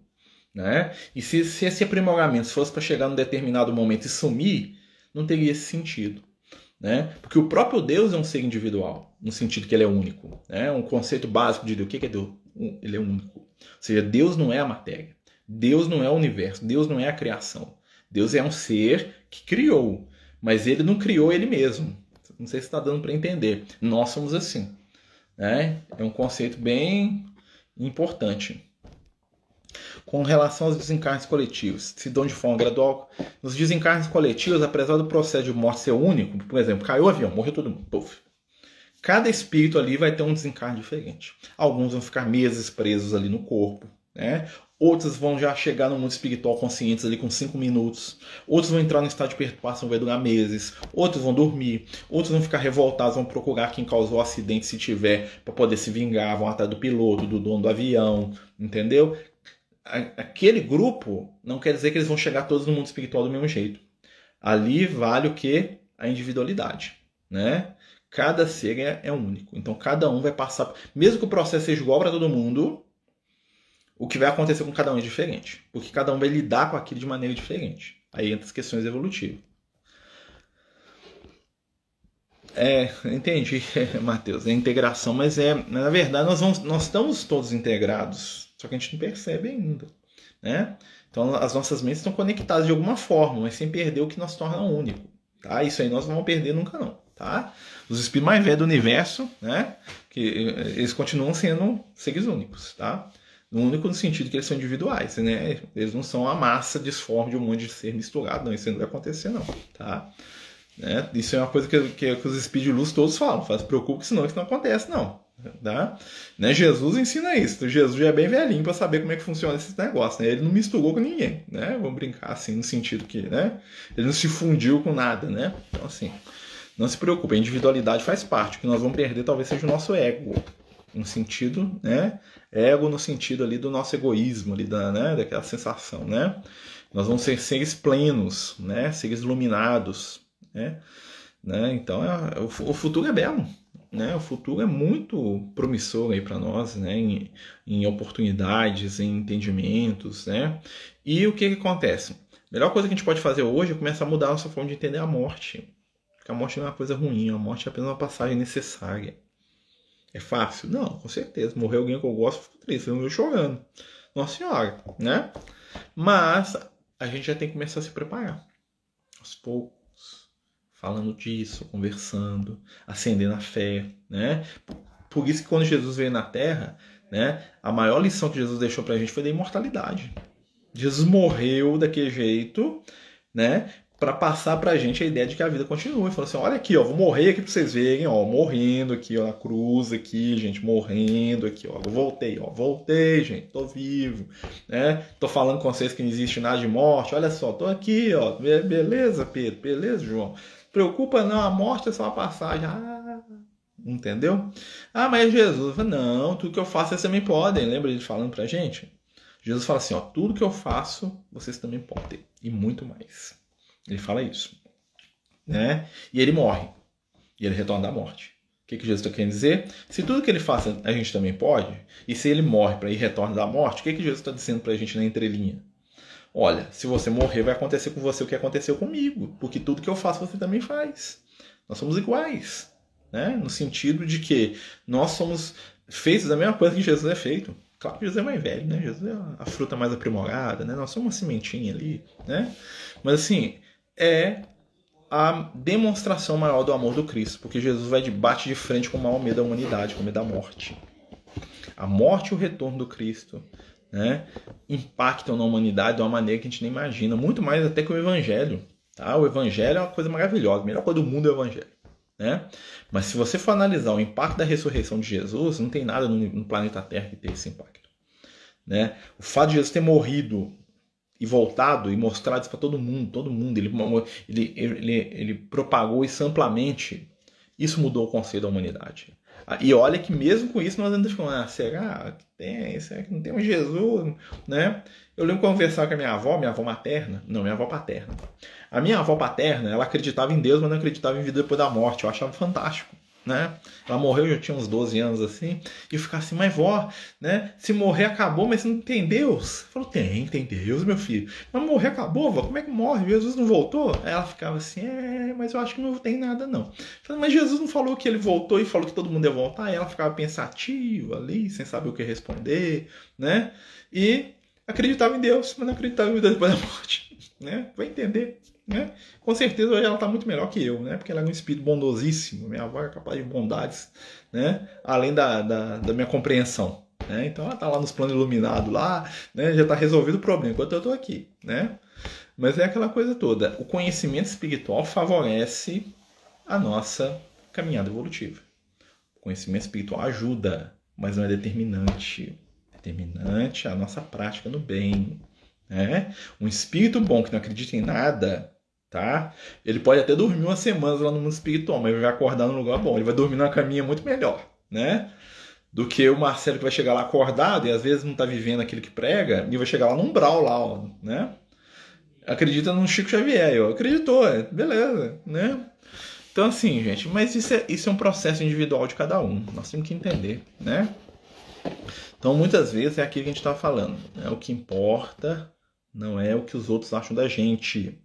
né? E se esse aprimoramento fosse para chegar num determinado momento e sumir, não teria esse sentido. né? Porque o próprio Deus é um ser individual, no sentido que ele é único, né? Um conceito básico de Deus. O que é Deus? Ele é único. Ou seja, Deus não é a matéria. Deus não é o universo. Deus não é a criação. Deus é um ser que criou, mas ele não criou ele mesmo. Não sei se está dando para entender. Nós somos assim, né? É um conceito bem importante. Com relação aos desencarnes coletivos, se dão de forma gradual. Nos desencarnes coletivos, apesar do processo de morte ser único, por exemplo, caiu o avião, morreu todo mundo, puf. Cada espírito ali vai ter um desencarne diferente. Alguns vão ficar meses presos ali no corpo, né? Outros vão já chegar no mundo espiritual conscientes ali com 5 minutos. Outros vão entrar no estado de perturbação, vai durar meses. Outros vão dormir. Outros vão ficar revoltados, vão procurar quem causou o acidente se tiver, para poder se vingar, vão atrás do piloto, do dono do avião, entendeu? Aquele grupo não quer dizer que eles vão chegar todos no mundo espiritual do mesmo jeito. Ali vale o que? A individualidade, né? Cada ser é único. Então cada um vai passar... Mesmo que o processo seja igual para todo mundo, o que vai acontecer com cada um é diferente. Porque cada um vai lidar com aquilo de maneira diferente. Aí entra as questões evolutivas. Entendi, Matheus. É integração, mas na verdade nós estamos todos integrados. Só que a gente não percebe ainda, né? Então as nossas mentes estão conectadas de alguma forma, mas sem perder o que nos torna único, tá? Isso aí nós não vamos perder nunca não, tá? Os espíritos mais velhos do universo, né? Que eles continuam sendo seres únicos, tá? Único no sentido que eles são individuais, né? Eles não são a massa disforme de um monte de ser misturado, não. Isso não vai acontecer não, tá? Isso é uma coisa que os espíritos de luz todos falam. Se preocupe, senão isso não acontece, não. Tá? Né? Jesus ensina isso. Jesus já é bem velhinho para saber como é que funciona esse negócio. Né? Ele não misturou com ninguém. Né? Vamos brincar assim, no sentido que, né? Ele não se fundiu com nada. Né? Então, assim, não se preocupe. A individualidade faz parte. O que nós vamos perder talvez seja o nosso ego. No sentido, né? Ego no sentido ali do nosso egoísmo, ali daquela sensação. Né? Nós vamos ser seres plenos, né? Seres iluminados. Né? Então o futuro é belo, né? O futuro é muito promissor aí para nós, né? Em oportunidades, em entendimentos, né? E o que acontece? A melhor coisa que a gente pode fazer hoje é começar a mudar a nossa forma de entender a morte. Porque a morte não é uma coisa ruim, a morte é apenas uma passagem necessária. É fácil? Não, com certeza. Morrer alguém que eu gosto, fico triste, eu chorando. Nossa Senhora, né? Mas a gente já tem que começar a se preparar aos poucos. Falando disso, conversando, acendendo a fé, né? Por isso que quando Jesus veio na Terra, né, a maior lição que Jesus deixou pra gente foi da imortalidade. Jesus morreu daquele jeito, né, para passar pra gente a ideia de que a vida continua. Ele falou assim, olha aqui, ó, vou morrer aqui pra vocês verem, ó, morrendo aqui, ó, na cruz aqui, gente, morrendo aqui, ó, eu voltei, gente, tô vivo, né, tô falando com vocês que não existe nada de morte, olha só, tô aqui, ó, beleza, Pedro, beleza, João? Preocupa não, a morte é só uma passagem. Entendeu? Mas Jesus fala, não, tudo que eu faço vocês também podem. Lembra ele falando pra gente? Jesus fala assim, ó, tudo que eu faço vocês também podem. E muito mais. Ele fala isso. Né? E ele morre. E ele retorna da morte. O que Jesus está querendo dizer? Se tudo que ele faça a gente também pode, e se ele morre para ir retorna da morte, o que Jesus está dizendo pra gente na entrelinha? Olha, se você morrer, vai acontecer com você o que aconteceu comigo. Porque tudo que eu faço, você também faz. Nós somos iguais. Né? No sentido de que nós somos feitos da mesma coisa que Jesus é feito. Claro que Jesus é mais velho, né? Jesus é a fruta mais aprimorada, né? Nós somos uma sementinha ali, né? Mas assim, é a demonstração maior do amor do Cristo. Porque Jesus vai bate de frente com o maior medo da humanidade, com o medo da morte. A morte e o retorno do Cristo, né, impactam na humanidade de uma maneira que a gente nem imagina, muito mais até que o Evangelho. Tá? O Evangelho é uma coisa maravilhosa, a melhor coisa do mundo é o Evangelho. Né? Mas se você for analisar o impacto da ressurreição de Jesus, não tem nada no planeta Terra que tenha esse impacto. Né? O fato de Jesus ter morrido e voltado e mostrado isso para todo mundo, ele propagou isso amplamente, isso mudou o conceito da humanidade. E olha que mesmo com isso nós ainda ficamos, será que tem? Será que não tem um Jesus? Né? Eu lembro conversar com a minha avó materna, não, minha avó paterna. A minha avó paterna, ela acreditava em Deus, mas não acreditava em vida depois da morte. Eu achava fantástico. né? Ela morreu, já tinha uns 12 anos assim. E eu ficava assim, mas vó, né? Se morrer acabou, mas não tem Deus? Falou, tem Deus, meu filho. Mas morrer acabou, vó? Como é que morre? Jesus não voltou? Aí ela ficava assim, mas eu acho que não tem nada não. Eu falei, mas Jesus não falou que ele voltou e falou que todo mundo ia voltar? Aí ela ficava pensativa ali, sem saber o que responder, né? E acreditava em Deus, mas não acreditava em vida depois da morte, né? Vai entender. Né? Com certeza hoje ela está muito melhor que eu, né? Porque ela é um espírito bondosíssimo, minha avó é capaz de bondades, né? Além da minha compreensão, né? Então ela está lá nos planos iluminados lá, né? Já está resolvido o problema, enquanto eu estou aqui, né? Mas é aquela coisa toda, o conhecimento espiritual favorece a nossa caminhada evolutiva. O conhecimento espiritual ajuda, mas não é determinante. Determinante é a nossa prática no bem, né? Um espírito bom que não acredita em nada, tá? Ele pode até dormir umas semanas lá no mundo espiritual, mas ele vai acordar num lugar bom. Ele vai dormir numa caminha muito melhor, né? Do que o Marcelo que vai chegar lá acordado e às vezes não tá vivendo aquilo que prega e vai chegar lá num umbral lá, ó, né? Acredita no Chico Xavier, ó. Acreditou, beleza, né? Então assim, gente, mas isso é um processo individual de cada um. Nós temos que entender, né? Então muitas vezes é aquilo que a gente estava falando, né? O que importa não é o que os outros acham da gente.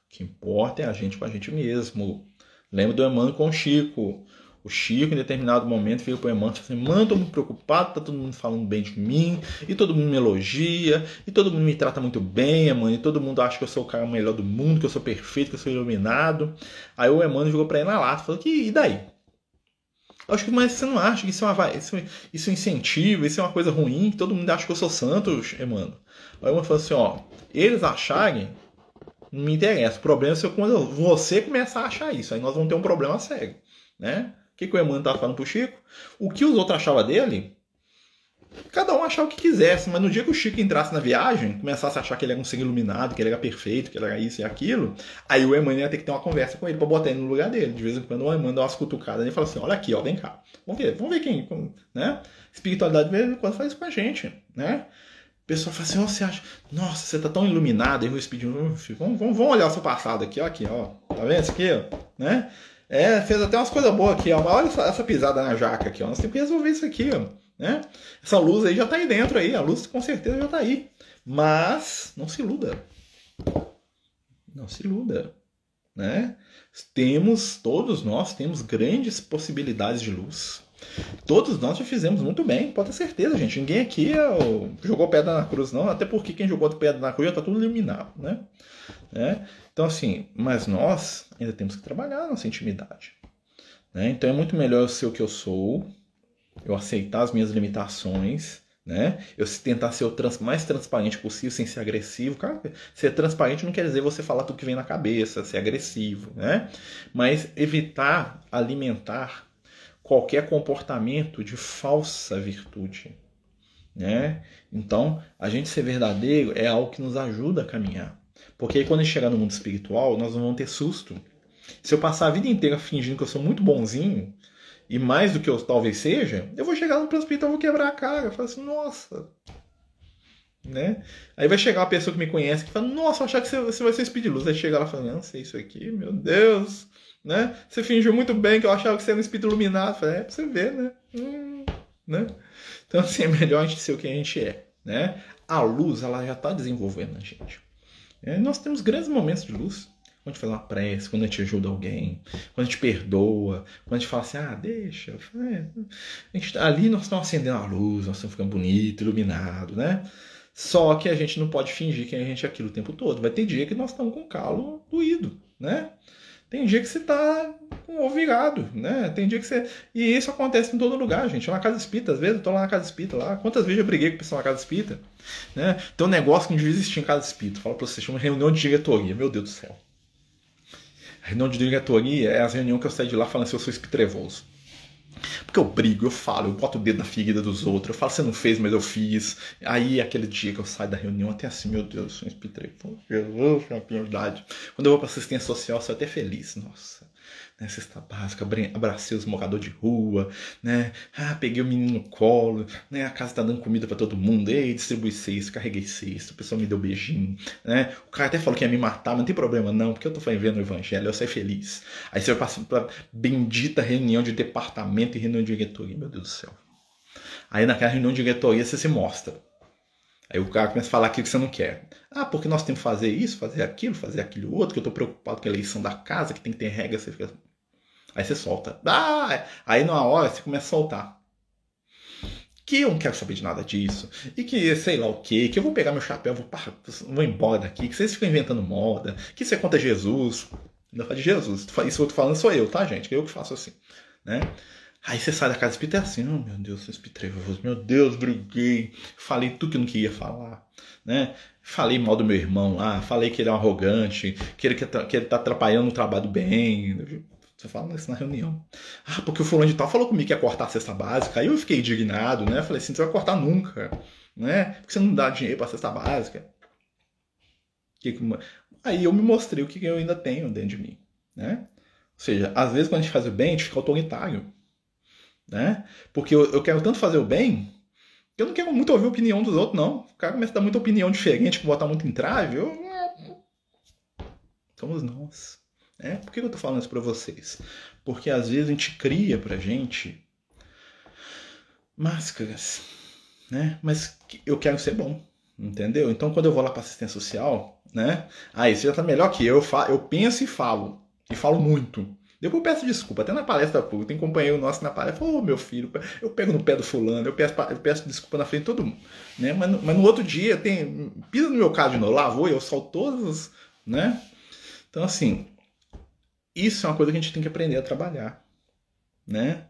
O que importa é a gente com a gente mesmo. Lembra do Emmanuel com o Chico. O Chico, em determinado momento, veio para o Emmanuel e falou assim, mano, tô muito preocupado, tá todo mundo falando bem de mim, e todo mundo me elogia, e todo mundo me trata muito bem, Emmanuel, e todo mundo acha que eu sou o cara melhor do mundo, que eu sou perfeito, que eu sou iluminado. Aí o Emmanuel jogou para ele na lata, falou, e daí? Eu acho que, mas você não acha que isso é incentivo, isso é uma coisa ruim, que todo mundo acha que eu sou santo, Emmanuel? Aí o Emmanuel falou assim, ó, eles acharem não me interessa. O problema é quando você começar a achar isso. Aí nós vamos ter um problema sério, né? O que o Emmanuel estava falando pro Chico? O que os outros achavam dele, cada um achava o que quisesse, mas no dia que o Chico entrasse na viagem, começasse a achar que ele era um ser iluminado, que ele era perfeito, que ele era isso e aquilo, aí o Emmanuel ia ter que ter uma conversa com ele para botar ele no lugar dele. De vez em quando o Emmanuel dá umas cutucadas e fala assim, olha aqui, ó, vem cá. Vamos ver quem, né? Espiritualidade de vez em quando faz isso com a gente, né? O pessoal fala assim, você acha, nossa, você tá tão iluminado, aí o Espírito, vamos olhar o seu passado aqui, ó, tá vendo isso aqui, ó, né? Fez até umas coisas boas aqui, ó, mas olha essa pisada na jaca aqui, ó, nós temos que resolver isso aqui, ó, né? Essa luz aí já tá aí dentro aí, a luz com certeza já tá aí, mas não se iluda, né? Todos nós temos grandes possibilidades de luz. Todos nós já fizemos muito bem, pode ter certeza, gente. Ninguém aqui jogou pedra na cruz, não. Até porque quem jogou pedra na cruz já está tudo iluminado, né? Então, assim, mas nós ainda temos que trabalhar a nossa intimidade. Né? Então é muito melhor eu ser o que eu sou, eu aceitar as minhas limitações, né? Eu tentar ser o mais transparente possível, sem ser agressivo. Cara, ser transparente não quer dizer você falar tudo que vem na cabeça, ser agressivo, né? Mas evitar alimentar qualquer comportamento de falsa virtude, né? Então, a gente ser verdadeiro é algo que nos ajuda a caminhar. Porque aí, quando a gente chegar no mundo espiritual, nós não vamos ter susto. Se eu passar a vida inteira fingindo que eu sou muito bonzinho, e mais do que eu talvez seja, eu vou chegar no plano espiritual e vou quebrar a cara. Eu falo assim, nossa... Né? Aí vai chegar uma pessoa que me conhece que fala, nossa, eu achava que você vai ser espírito de luz. Aí chega lá e fala, não sei isso aqui, meu Deus... Né? Você fingiu muito bem que eu achava que você era um espírito iluminado. Falei, pra você ver, né? Né? Então, assim, é melhor a gente ser o que a gente é. Né? A luz, ela já está desenvolvendo na gente. Nós temos grandes momentos de luz. Quando a gente faz uma prece, quando a gente ajuda alguém, quando a gente perdoa, quando a gente fala assim, deixa. Ali nós estamos acendendo a luz, nós estamos ficando bonito, iluminado, né? Só que a gente não pode fingir que a gente é aquilo o tempo todo. Vai ter dia que nós estamos com o calo doído, né? Tem dia que você tá com o ovo virado, né? Tem dia que você... E isso acontece em todo lugar, gente. Na casa espírita, às vezes eu tô lá na casa espírita, lá. Quantas vezes eu briguei com o pessoal na casa espírita? Né? Tem um negócio que não devia existir em casa espírita. Fala pra você, chama reunião de diretoria. Meu Deus do céu. A reunião de diretoria é as reuniões que eu saio de lá falando assim, eu sou espírito trevoso. Porque eu brigo, eu falo, eu boto o dedo na ferida dos outros, eu falo, você não fez, mas eu fiz. Aí aquele dia que eu saio da reunião, até assim, meu Deus, eu sou um espírito trevoso, Jesus, é uma piedade. Quando eu vou pra assistência social, eu sou até feliz, nossa. né? Cesta básica, abracei os moradores de rua, né? Peguei o menino no colo, né? A casa tá dando comida pra todo mundo, ei, distribuí cesto, carreguei cesto, o pessoal me deu beijinho, né? O cara até falou que ia me matar, mas não tem problema não, porque eu tô vendo o evangelho, eu saio feliz. Aí você vai passando pra bendita reunião de departamento e reunião de diretoria, meu Deus do céu. Aí naquela reunião de diretoria você se mostra. Aí o cara começa a falar aquilo que você não quer. Porque nós temos que fazer isso, fazer aquilo outro, que eu tô preocupado com a eleição da casa, que tem que ter regra, você fica... Aí você solta. Aí numa hora você começa a soltar. Que eu não quero saber de nada disso. E que sei lá o quê, que eu vou pegar meu chapéu, vou embora daqui, que vocês ficam inventando moda, que você conta Jesus. Ainda fala de Jesus. Isso que eu tô falando sou eu, tá, gente? Eu que faço assim, né? Aí você sai da casa espírita assim, oh meu Deus, espírito, meu Deus, briguei, falei tudo que eu não queria falar, né? Falei mal do meu irmão lá, falei que ele é um arrogante, que ele tá atrapalhando o trabalho do bem. Você fala isso na reunião. Porque o fulano de tal falou comigo que ia cortar a cesta básica. Aí eu fiquei indignado, né? Falei assim, você vai cortar nunca, né? Porque você não dá dinheiro pra cesta básica. Aí eu me mostrei o que eu ainda tenho dentro de mim, né? Ou seja, às vezes quando a gente faz o bem, a gente fica autoritário. Né? Porque eu quero tanto fazer o bem que eu não quero muito ouvir a opinião dos outros, não. O cara começa a dar muita opinião diferente, que botar muito entrave. Somos nós. Né? Por que eu tô falando isso pra vocês? Porque às vezes a gente cria pra gente máscaras, né? Mas eu quero ser bom, entendeu? Então quando eu vou lá pra assistência social, né? Aí você já tá melhor que eu penso e falo muito. Depois eu peço desculpa, até na palestra pública, tem companheiro nosso na palestra, meu filho, eu pego no pé do fulano, eu peço desculpa na frente de todo mundo, né? Mas no outro dia, pisa no meu carro de novo, lá vou eu solto todos, né? Então, assim, isso é uma coisa que a gente tem que aprender a trabalhar, né?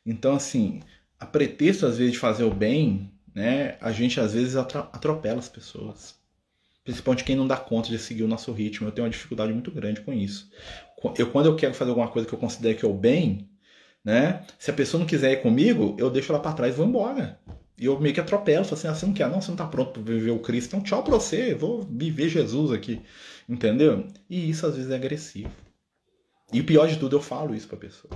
Então, assim, a pretexto, às vezes, de fazer o bem, né? A gente, às vezes, atropela as pessoas. Principalmente quem não dá conta de seguir o nosso ritmo. Eu tenho uma dificuldade muito grande com isso. Quando eu quero fazer alguma coisa que eu considero que é o bem, né? Se a pessoa não quiser ir comigo, eu deixo ela para trás e vou embora. E eu meio que atropelo, falo assim, você não quer, não, você não tá pronto para viver o Cristo, então tchau pra você, vou viver Jesus aqui, entendeu? E isso às vezes é agressivo. E o pior de tudo, eu falo isso pra pessoa.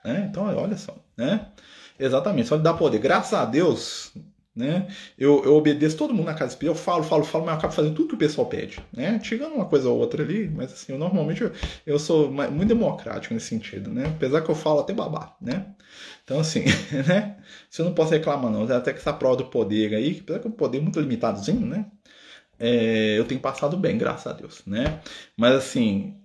Né? Então, olha só, né? Exatamente, só lhe dá poder. Graças a Deus, né? Eu obedeço todo mundo na casa espírita, eu falo, mas eu acabo fazendo tudo que o pessoal pede, né? Tirando uma coisa ou outra ali, mas assim, normalmente eu sou muito democrático nesse sentido, né? Apesar que eu falo até babá, né? Então assim, né? Você não posso reclamar não, até que essa prova do poder aí, apesar que o poder é muito limitadozinho, né? Eu tenho passado bem, graças a Deus, né? Mas assim,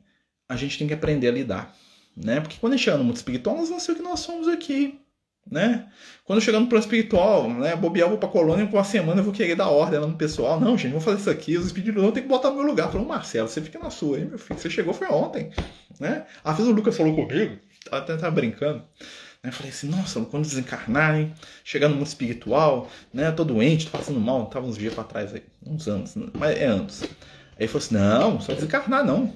a gente tem que aprender a lidar, né? Porque quando a gente chega no mundo espiritual, nós vamos ser o que nós somos aqui, né? Quando eu chegar no plano espiritual, né, bobear, eu vou pra colônia, por uma semana eu vou querer dar ordem lá no pessoal. Não, gente, vou fazer isso aqui, os espíritos vão ter que botar no meu lugar. Falou, Marcelo, você fica na sua, hein, meu filho? Você chegou foi ontem, né? Às vezes o Lucas falou comigo, até tava brincando, né? Eu falei assim, nossa, quando desencarnar, hein? Chegar no mundo espiritual, né? Tô doente, tô passando mal, tava uns dias pra trás aí, uns anos, mas é anos. Aí ele falou assim, não, só desencarnar não.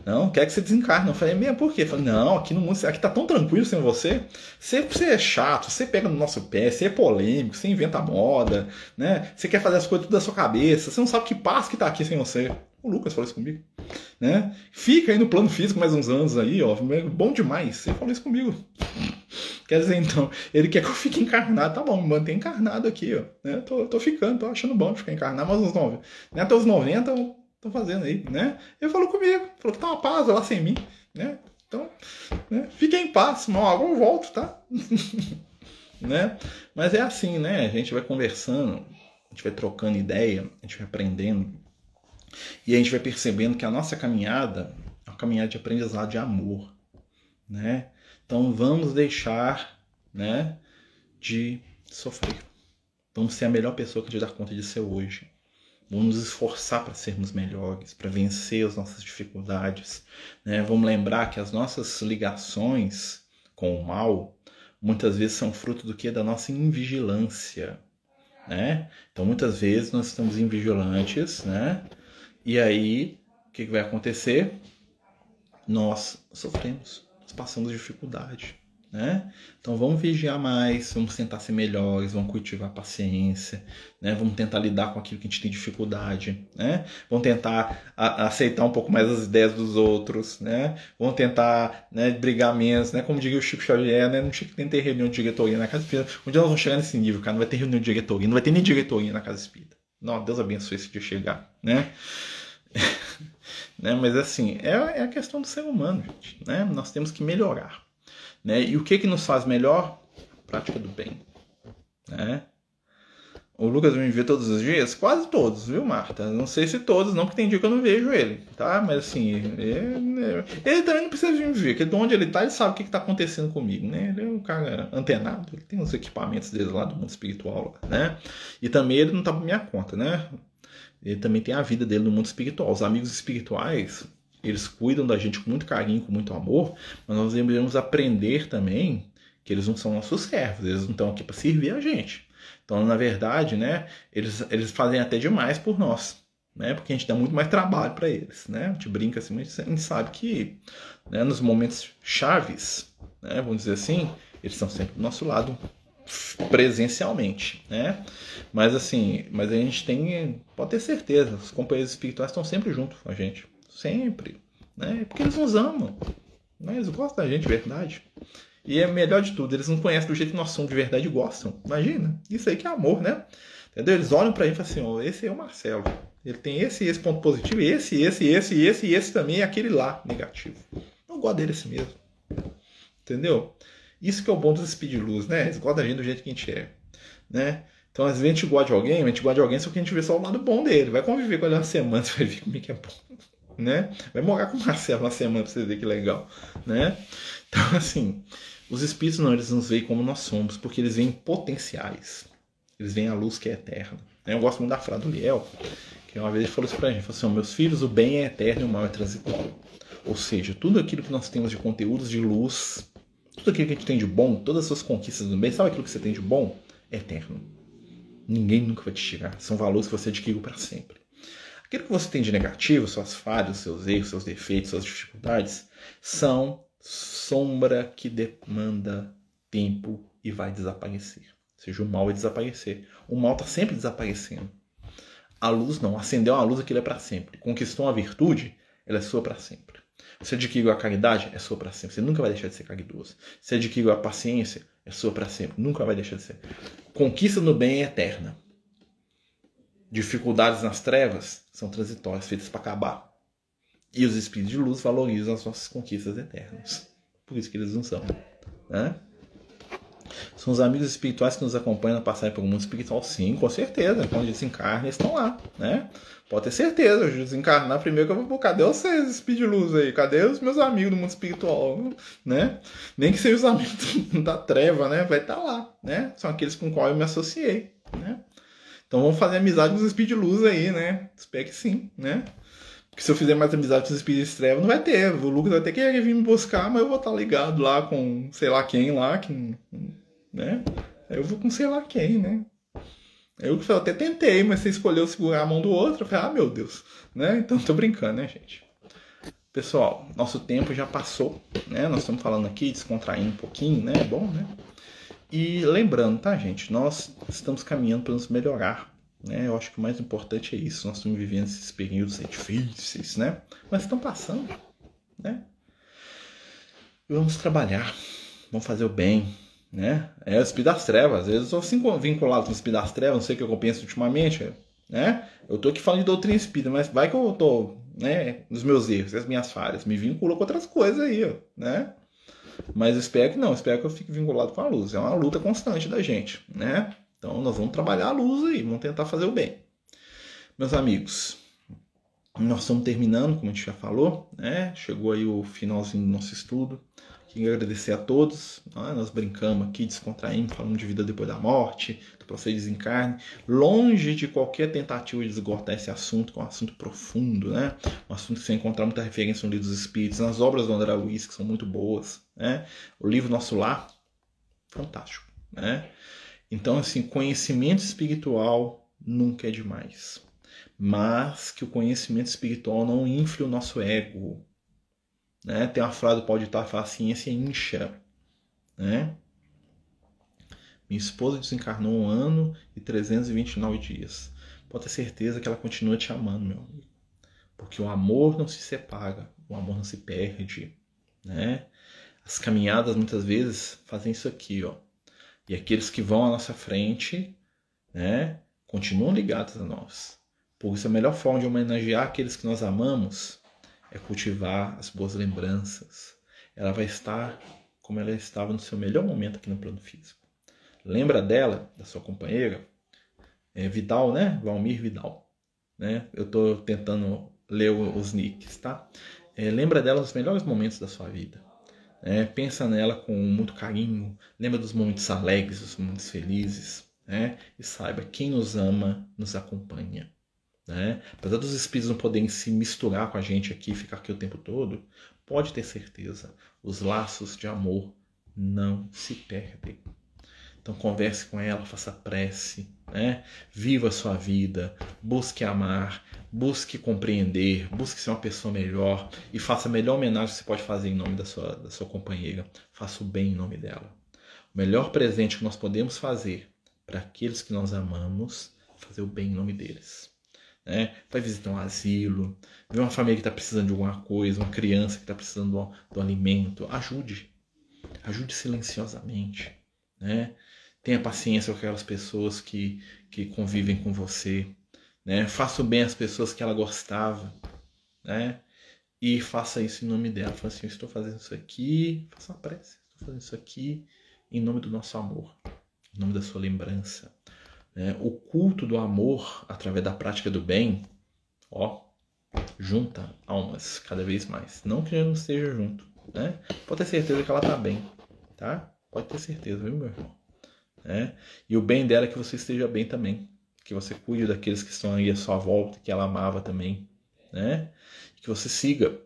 Não, quer que você desencarne. Eu falei, por quê? Eu falei, não, aqui no mundo, aqui tá tão tranquilo sem você. Você é chato, você pega no nosso pé, você é polêmico, você inventa moda, né? Você quer fazer as coisas tudo da sua cabeça, você não sabe que paz que tá aqui sem você. O Lucas falou isso comigo, né? Fica aí no plano físico mais uns anos aí, ó, bom demais. Você falou isso comigo. Quer dizer, então, ele quer que eu fique encarnado, tá bom, me mantém encarnado aqui, ó. Né? Tô ficando, tô achando bom de ficar encarnado, mas uns 90, né? Até os 90 estão fazendo aí, né? Ele falou comigo, falou que tá uma paz lá sem mim, né? Então, né? Fiquem em paz, mal agora eu volto, tá? Né? Mas é assim, né? A gente vai conversando, a gente vai trocando ideia, a gente vai aprendendo e a gente vai percebendo que a nossa caminhada é uma caminhada de aprendizado de amor, né? Então vamos deixar, né, de sofrer. Vamos ser a melhor pessoa que a gente dá conta de ser hoje. Vamos nos esforçar para sermos melhores, para vencer as nossas dificuldades, né? Vamos lembrar que as nossas ligações com o mal muitas vezes são fruto do que? Da nossa invigilância, né? Então muitas vezes nós estamos invigilantes, né? E aí o que vai acontecer? Nós sofremos, nós passamos dificuldade, né? Então vamos vigiar mais, vamos tentar ser melhores, vamos cultivar a paciência, né? Vamos tentar lidar com aquilo que a gente tem dificuldade, né? Vamos tentar aceitar um pouco mais as ideias dos outros, né? Vamos tentar, né, brigar menos, né? Como diria o Chico Xavier, né? Não tinha que ter reunião de diretoria na Casa Espírita. Um dia nós vamos chegar nesse nível, cara, não vai ter reunião de diretoria, não vai ter nem diretoria na Casa Espírita. Não, Deus abençoe esse dia chegar, né? Né? Mas assim, é a questão do ser humano, gente, né? Nós temos que melhorar. Né? E o que nos faz melhor? A prática do bem. Né? O Lucas me vê todos os dias? Quase todos, viu, Marta? Não sei se todos, não, porque tem dia que eu não vejo ele, tá? Mas assim, ele também não precisa de me ver, porque de onde ele tá, ele sabe o que está acontecendo comigo, né? Ele é um cara antenado, ele tem os equipamentos dele lá do mundo espiritual, né? E também ele não tá por minha conta, né? Ele também tem a vida dele no mundo espiritual. Os amigos espirituais, eles cuidam da gente com muito carinho, com muito amor, mas nós devemos aprender também que eles não são nossos servos, eles não estão aqui para servir a gente. Então, na verdade, né, eles fazem até demais por nós, né, porque a gente dá muito mais trabalho para eles, né? A gente brinca assim, mas a gente sabe que, né, nos momentos chaves, né, vamos dizer assim, eles estão sempre do nosso lado presencialmente, né? Mas assim, mas a gente pode ter certeza, os companheiros espirituais estão sempre junto com a gente, sempre, né? Porque eles nos amam, né? Eles gostam da gente de verdade. E é melhor de tudo, eles não conhecem do jeito que nós somos de verdade e gostam. Imagina, isso aí que é amor, né? Entendeu? Eles olham pra gente e falam assim, ó, esse é o Marcelo. Ele tem esse ponto positivo, esse também, e aquele lá negativo. Eu gosto dele assim mesmo. Entendeu? Isso que é o bom dos speed luz, né? Eles gostam da gente do jeito que a gente é, né? Então, às vezes a gente gosta de alguém, só que a gente vê só o lado bom dele. Vai conviver com ele uma semana, você vai ver como é que é bom, né? Vai morar com o Marcelo uma semana pra você ver que legal, né? Então, assim, os espíritos não, eles nos veem como nós somos, porque eles veem potenciais. Eles veem a luz que é eterna. Eu gosto muito da frase do Liel, que uma vez ele falou isso pra gente, falou assim, meus filhos, o bem é eterno e o mal é transitório. Ou seja, tudo aquilo que nós temos de conteúdos de luz, tudo aquilo que a gente tem de bom, todas as suas conquistas do bem, sabe aquilo que você tem de bom? É eterno. Ninguém nunca vai te tirar. São valores que você adquiriu para sempre. Aquilo que você tem de negativo, suas falhas, seus erros, seus defeitos, suas dificuldades, são sombra que demanda tempo e vai desaparecer. Ou seja, o mal vai desaparecer. O mal está sempre desaparecendo. A luz não. Acendeu uma luz, aquilo é para sempre. Conquistou uma virtude, ela é sua para sempre. Você adquiriu a caridade, é sua para sempre. Você nunca vai deixar de ser caridoso. Você adquiriu a paciência, é sua para sempre. Nunca vai deixar de ser. Conquista no bem é eterna. Dificuldades nas trevas são transitórias, feitas para acabar. E os espíritos de luz valorizam as nossas conquistas eternas. Por isso que eles não são, né? São os amigos espirituais que nos acompanham a passar por um mundo espiritual, sim, com certeza. Quando desencarna, eles estão lá, né? Pode ter certeza, eu desencarnar primeiro que eu vou, cadê vocês, espírito de luz aí? Cadê os meus amigos do mundo espiritual, né? Nem que sejam os amigos da treva, né? Vai estar lá, né? São aqueles com qual eu me associei, né? Então vamos fazer amizade com os espíritos de luz aí, né? Espero que sim, né? Porque se eu fizer mais amizade com os espíritos de treva, não vai ter. O Lucas vai ter que vir me buscar, mas eu vou estar ligado lá com sei lá quem lá, que, né? Eu vou com sei lá quem, né? Eu até tentei, mas você escolheu segurar a mão do outro. Eu falei, meu Deus, né? Então tô brincando, né, gente? Pessoal, nosso tempo já passou, né? Nós estamos falando aqui, descontraindo um pouquinho, né? É bom, né? E lembrando, tá, gente? Nós estamos caminhando para nos melhorar, né? Eu acho que o mais importante é isso. Nós estamos vivendo esses períodos difíceis, né? Mas estão passando, né? Vamos trabalhar, vamos fazer o bem, né? É o Espírito das Trevas. Às vezes eu sou assim vinculado com o Espírito das Trevas, não sei o que eu penso ultimamente, né? Eu tô aqui falando de doutrina espírita, mas vai que eu tô, né, nos meus erros, nas minhas falhas, me vinculo com outras coisas aí, né? Mas eu espero que não, espero que eu fique vinculado com a luz. É uma luta constante da gente, né? Então nós vamos trabalhar a luz aí, vamos tentar fazer o bem. Meus amigos, nós estamos terminando, como a gente já falou, né? Chegou aí o finalzinho do nosso estudo. Queria agradecer a todos. Né? Nós brincamos aqui, descontraímos, falando de vida depois da morte, do processo de desencarne, longe de qualquer tentativa de esgotar esse assunto, que é um assunto profundo, né? Um assunto que você encontrar muita referência no Livro dos Espíritos, nas obras do André Luiz, que são muito boas, né? O livro Nosso Lar, fantástico, né? Então, assim, conhecimento espiritual nunca é demais. Mas que o conhecimento espiritual não infle o nosso ego. Né? Tem uma frase do Paulo de Tarso que fala, a ciência incha. né? Minha esposa desencarnou 1 ano e 329 dias. Pode ter certeza que ela continua te amando, meu amigo. Porque o amor não se separa, o amor não se perde, né? As caminhadas muitas vezes fazem isso aqui, ó. E aqueles que vão à nossa frente, né, continuam ligados a nós. Por isso a melhor forma de homenagear aqueles que nós amamos é cultivar as boas lembranças. Ela vai estar como ela estava no seu melhor momento aqui no plano físico. Lembra dela, da sua companheira? Vidal, né? Valmir Vidal. Né? Eu estou tentando ler os nicks, tá? Lembra dela nos melhores momentos da sua vida. Pensa nela com muito carinho. Lembra dos momentos alegres, dos momentos felizes. Né? E saiba, quem nos ama, nos acompanha. Né? Apesar dos espíritos não poderem se misturar com a gente aqui, ficar aqui o tempo todo, pode ter certeza, os laços de amor não se perdem. Então converse com ela, faça prece, né? Viva a sua vida, busque amar, busque compreender, busque ser uma pessoa melhor e faça a melhor homenagem que você pode fazer em nome da sua companheira. Faça o bem em nome dela. O melhor presente que nós podemos fazer para aqueles que nós amamos, fazer o bem em nome deles. Vai visitar um asilo, ver uma família que está precisando de alguma coisa, uma criança que está precisando do alimento, ajude silenciosamente, né? Tenha paciência com aquelas pessoas que convivem com você, né? Faça o bem às pessoas que ela gostava, né? E faça isso em nome dela. Fala assim, eu estou fazendo isso aqui, faça uma prece, estou fazendo isso aqui em nome do nosso amor, em nome da sua lembrança. O culto do amor, através da prática do bem, junta almas cada vez mais. Não que já não esteja junto, né? Pode ter certeza que ela está bem, tá? Pode ter certeza, viu, meu irmão? E o bem dela é que você esteja bem também. Que você cuide daqueles que estão aí à sua volta, que ela amava também, né? Que você siga,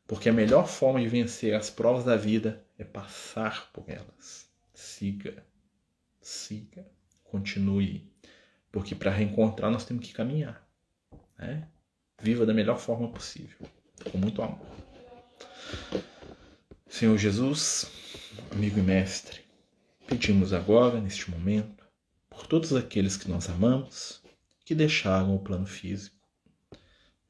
porque a melhor forma de vencer as provas da vida é passar por elas. Siga, continue. Porque para reencontrar nós temos que caminhar. Né? Viva da melhor forma possível. Com muito amor. Senhor Jesus, amigo e mestre, pedimos agora, neste momento, por todos aqueles que nós amamos, que deixaram o plano físico.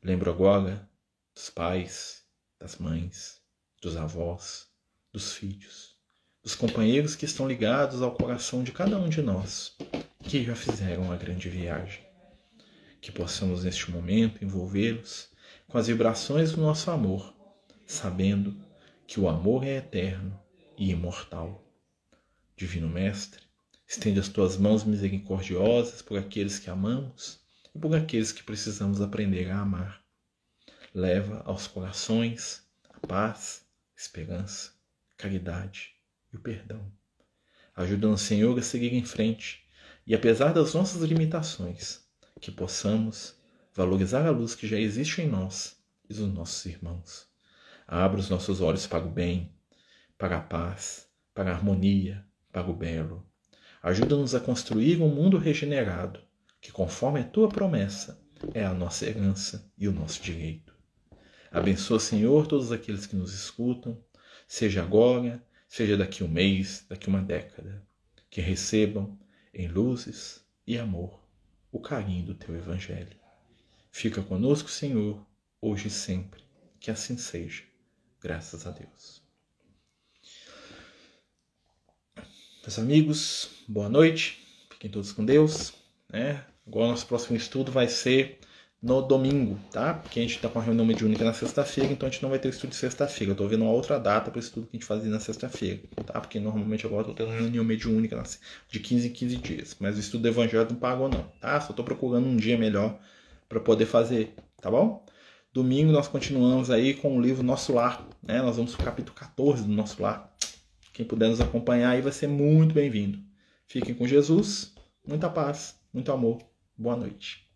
Lembro agora dos pais, das mães, dos avós, dos filhos, dos companheiros que estão ligados ao coração de cada um de nós, que já fizeram uma grande viagem. Que possamos neste momento envolvê-los com as vibrações do nosso amor, sabendo que o amor é eterno e imortal. Divino Mestre, estende as tuas mãos misericordiosas por aqueles que amamos e por aqueles que precisamos aprender a amar. Leva aos corações a paz, a esperança, a caridade e o perdão. Ajuda-nos, Senhor, a seguir em frente e, apesar das nossas limitações, que possamos valorizar a luz que já existe em nós e dos nossos irmãos. Abra os nossos olhos para o bem, para a paz, para a harmonia, para o belo. Ajuda-nos a construir um mundo regenerado, que conforme a tua promessa é a nossa herança e o nosso direito. Abençoa, Senhor, todos aqueles que nos escutam, seja agora, seja daqui um mês, daqui uma década, que recebam em luzes e amor o carinho do teu Evangelho. Fica conosco, Senhor, hoje e sempre. Que assim seja. Graças a Deus. Meus amigos, boa noite. Fiquem todos com Deus. Agora nosso próximo estudo vai ser no domingo, tá? Porque a gente está com a reunião mediúnica na sexta-feira, então a gente não vai ter o estudo de sexta-feira. Eu estou vendo uma outra data para o estudo que a gente fazia na sexta-feira, tá? Porque normalmente agora eu estou tendo reunião mediúnica de 15 em 15 dias. Mas o estudo do Evangelho não pagou não, tá? Só estou procurando um dia melhor para poder fazer, tá bom? Domingo nós continuamos aí com o livro Nosso Lar, né? Nós vamos para o capítulo 14 do Nosso Lar. Quem puder nos acompanhar aí vai ser muito bem-vindo. Fiquem com Jesus, muita paz, muito amor. Boa noite.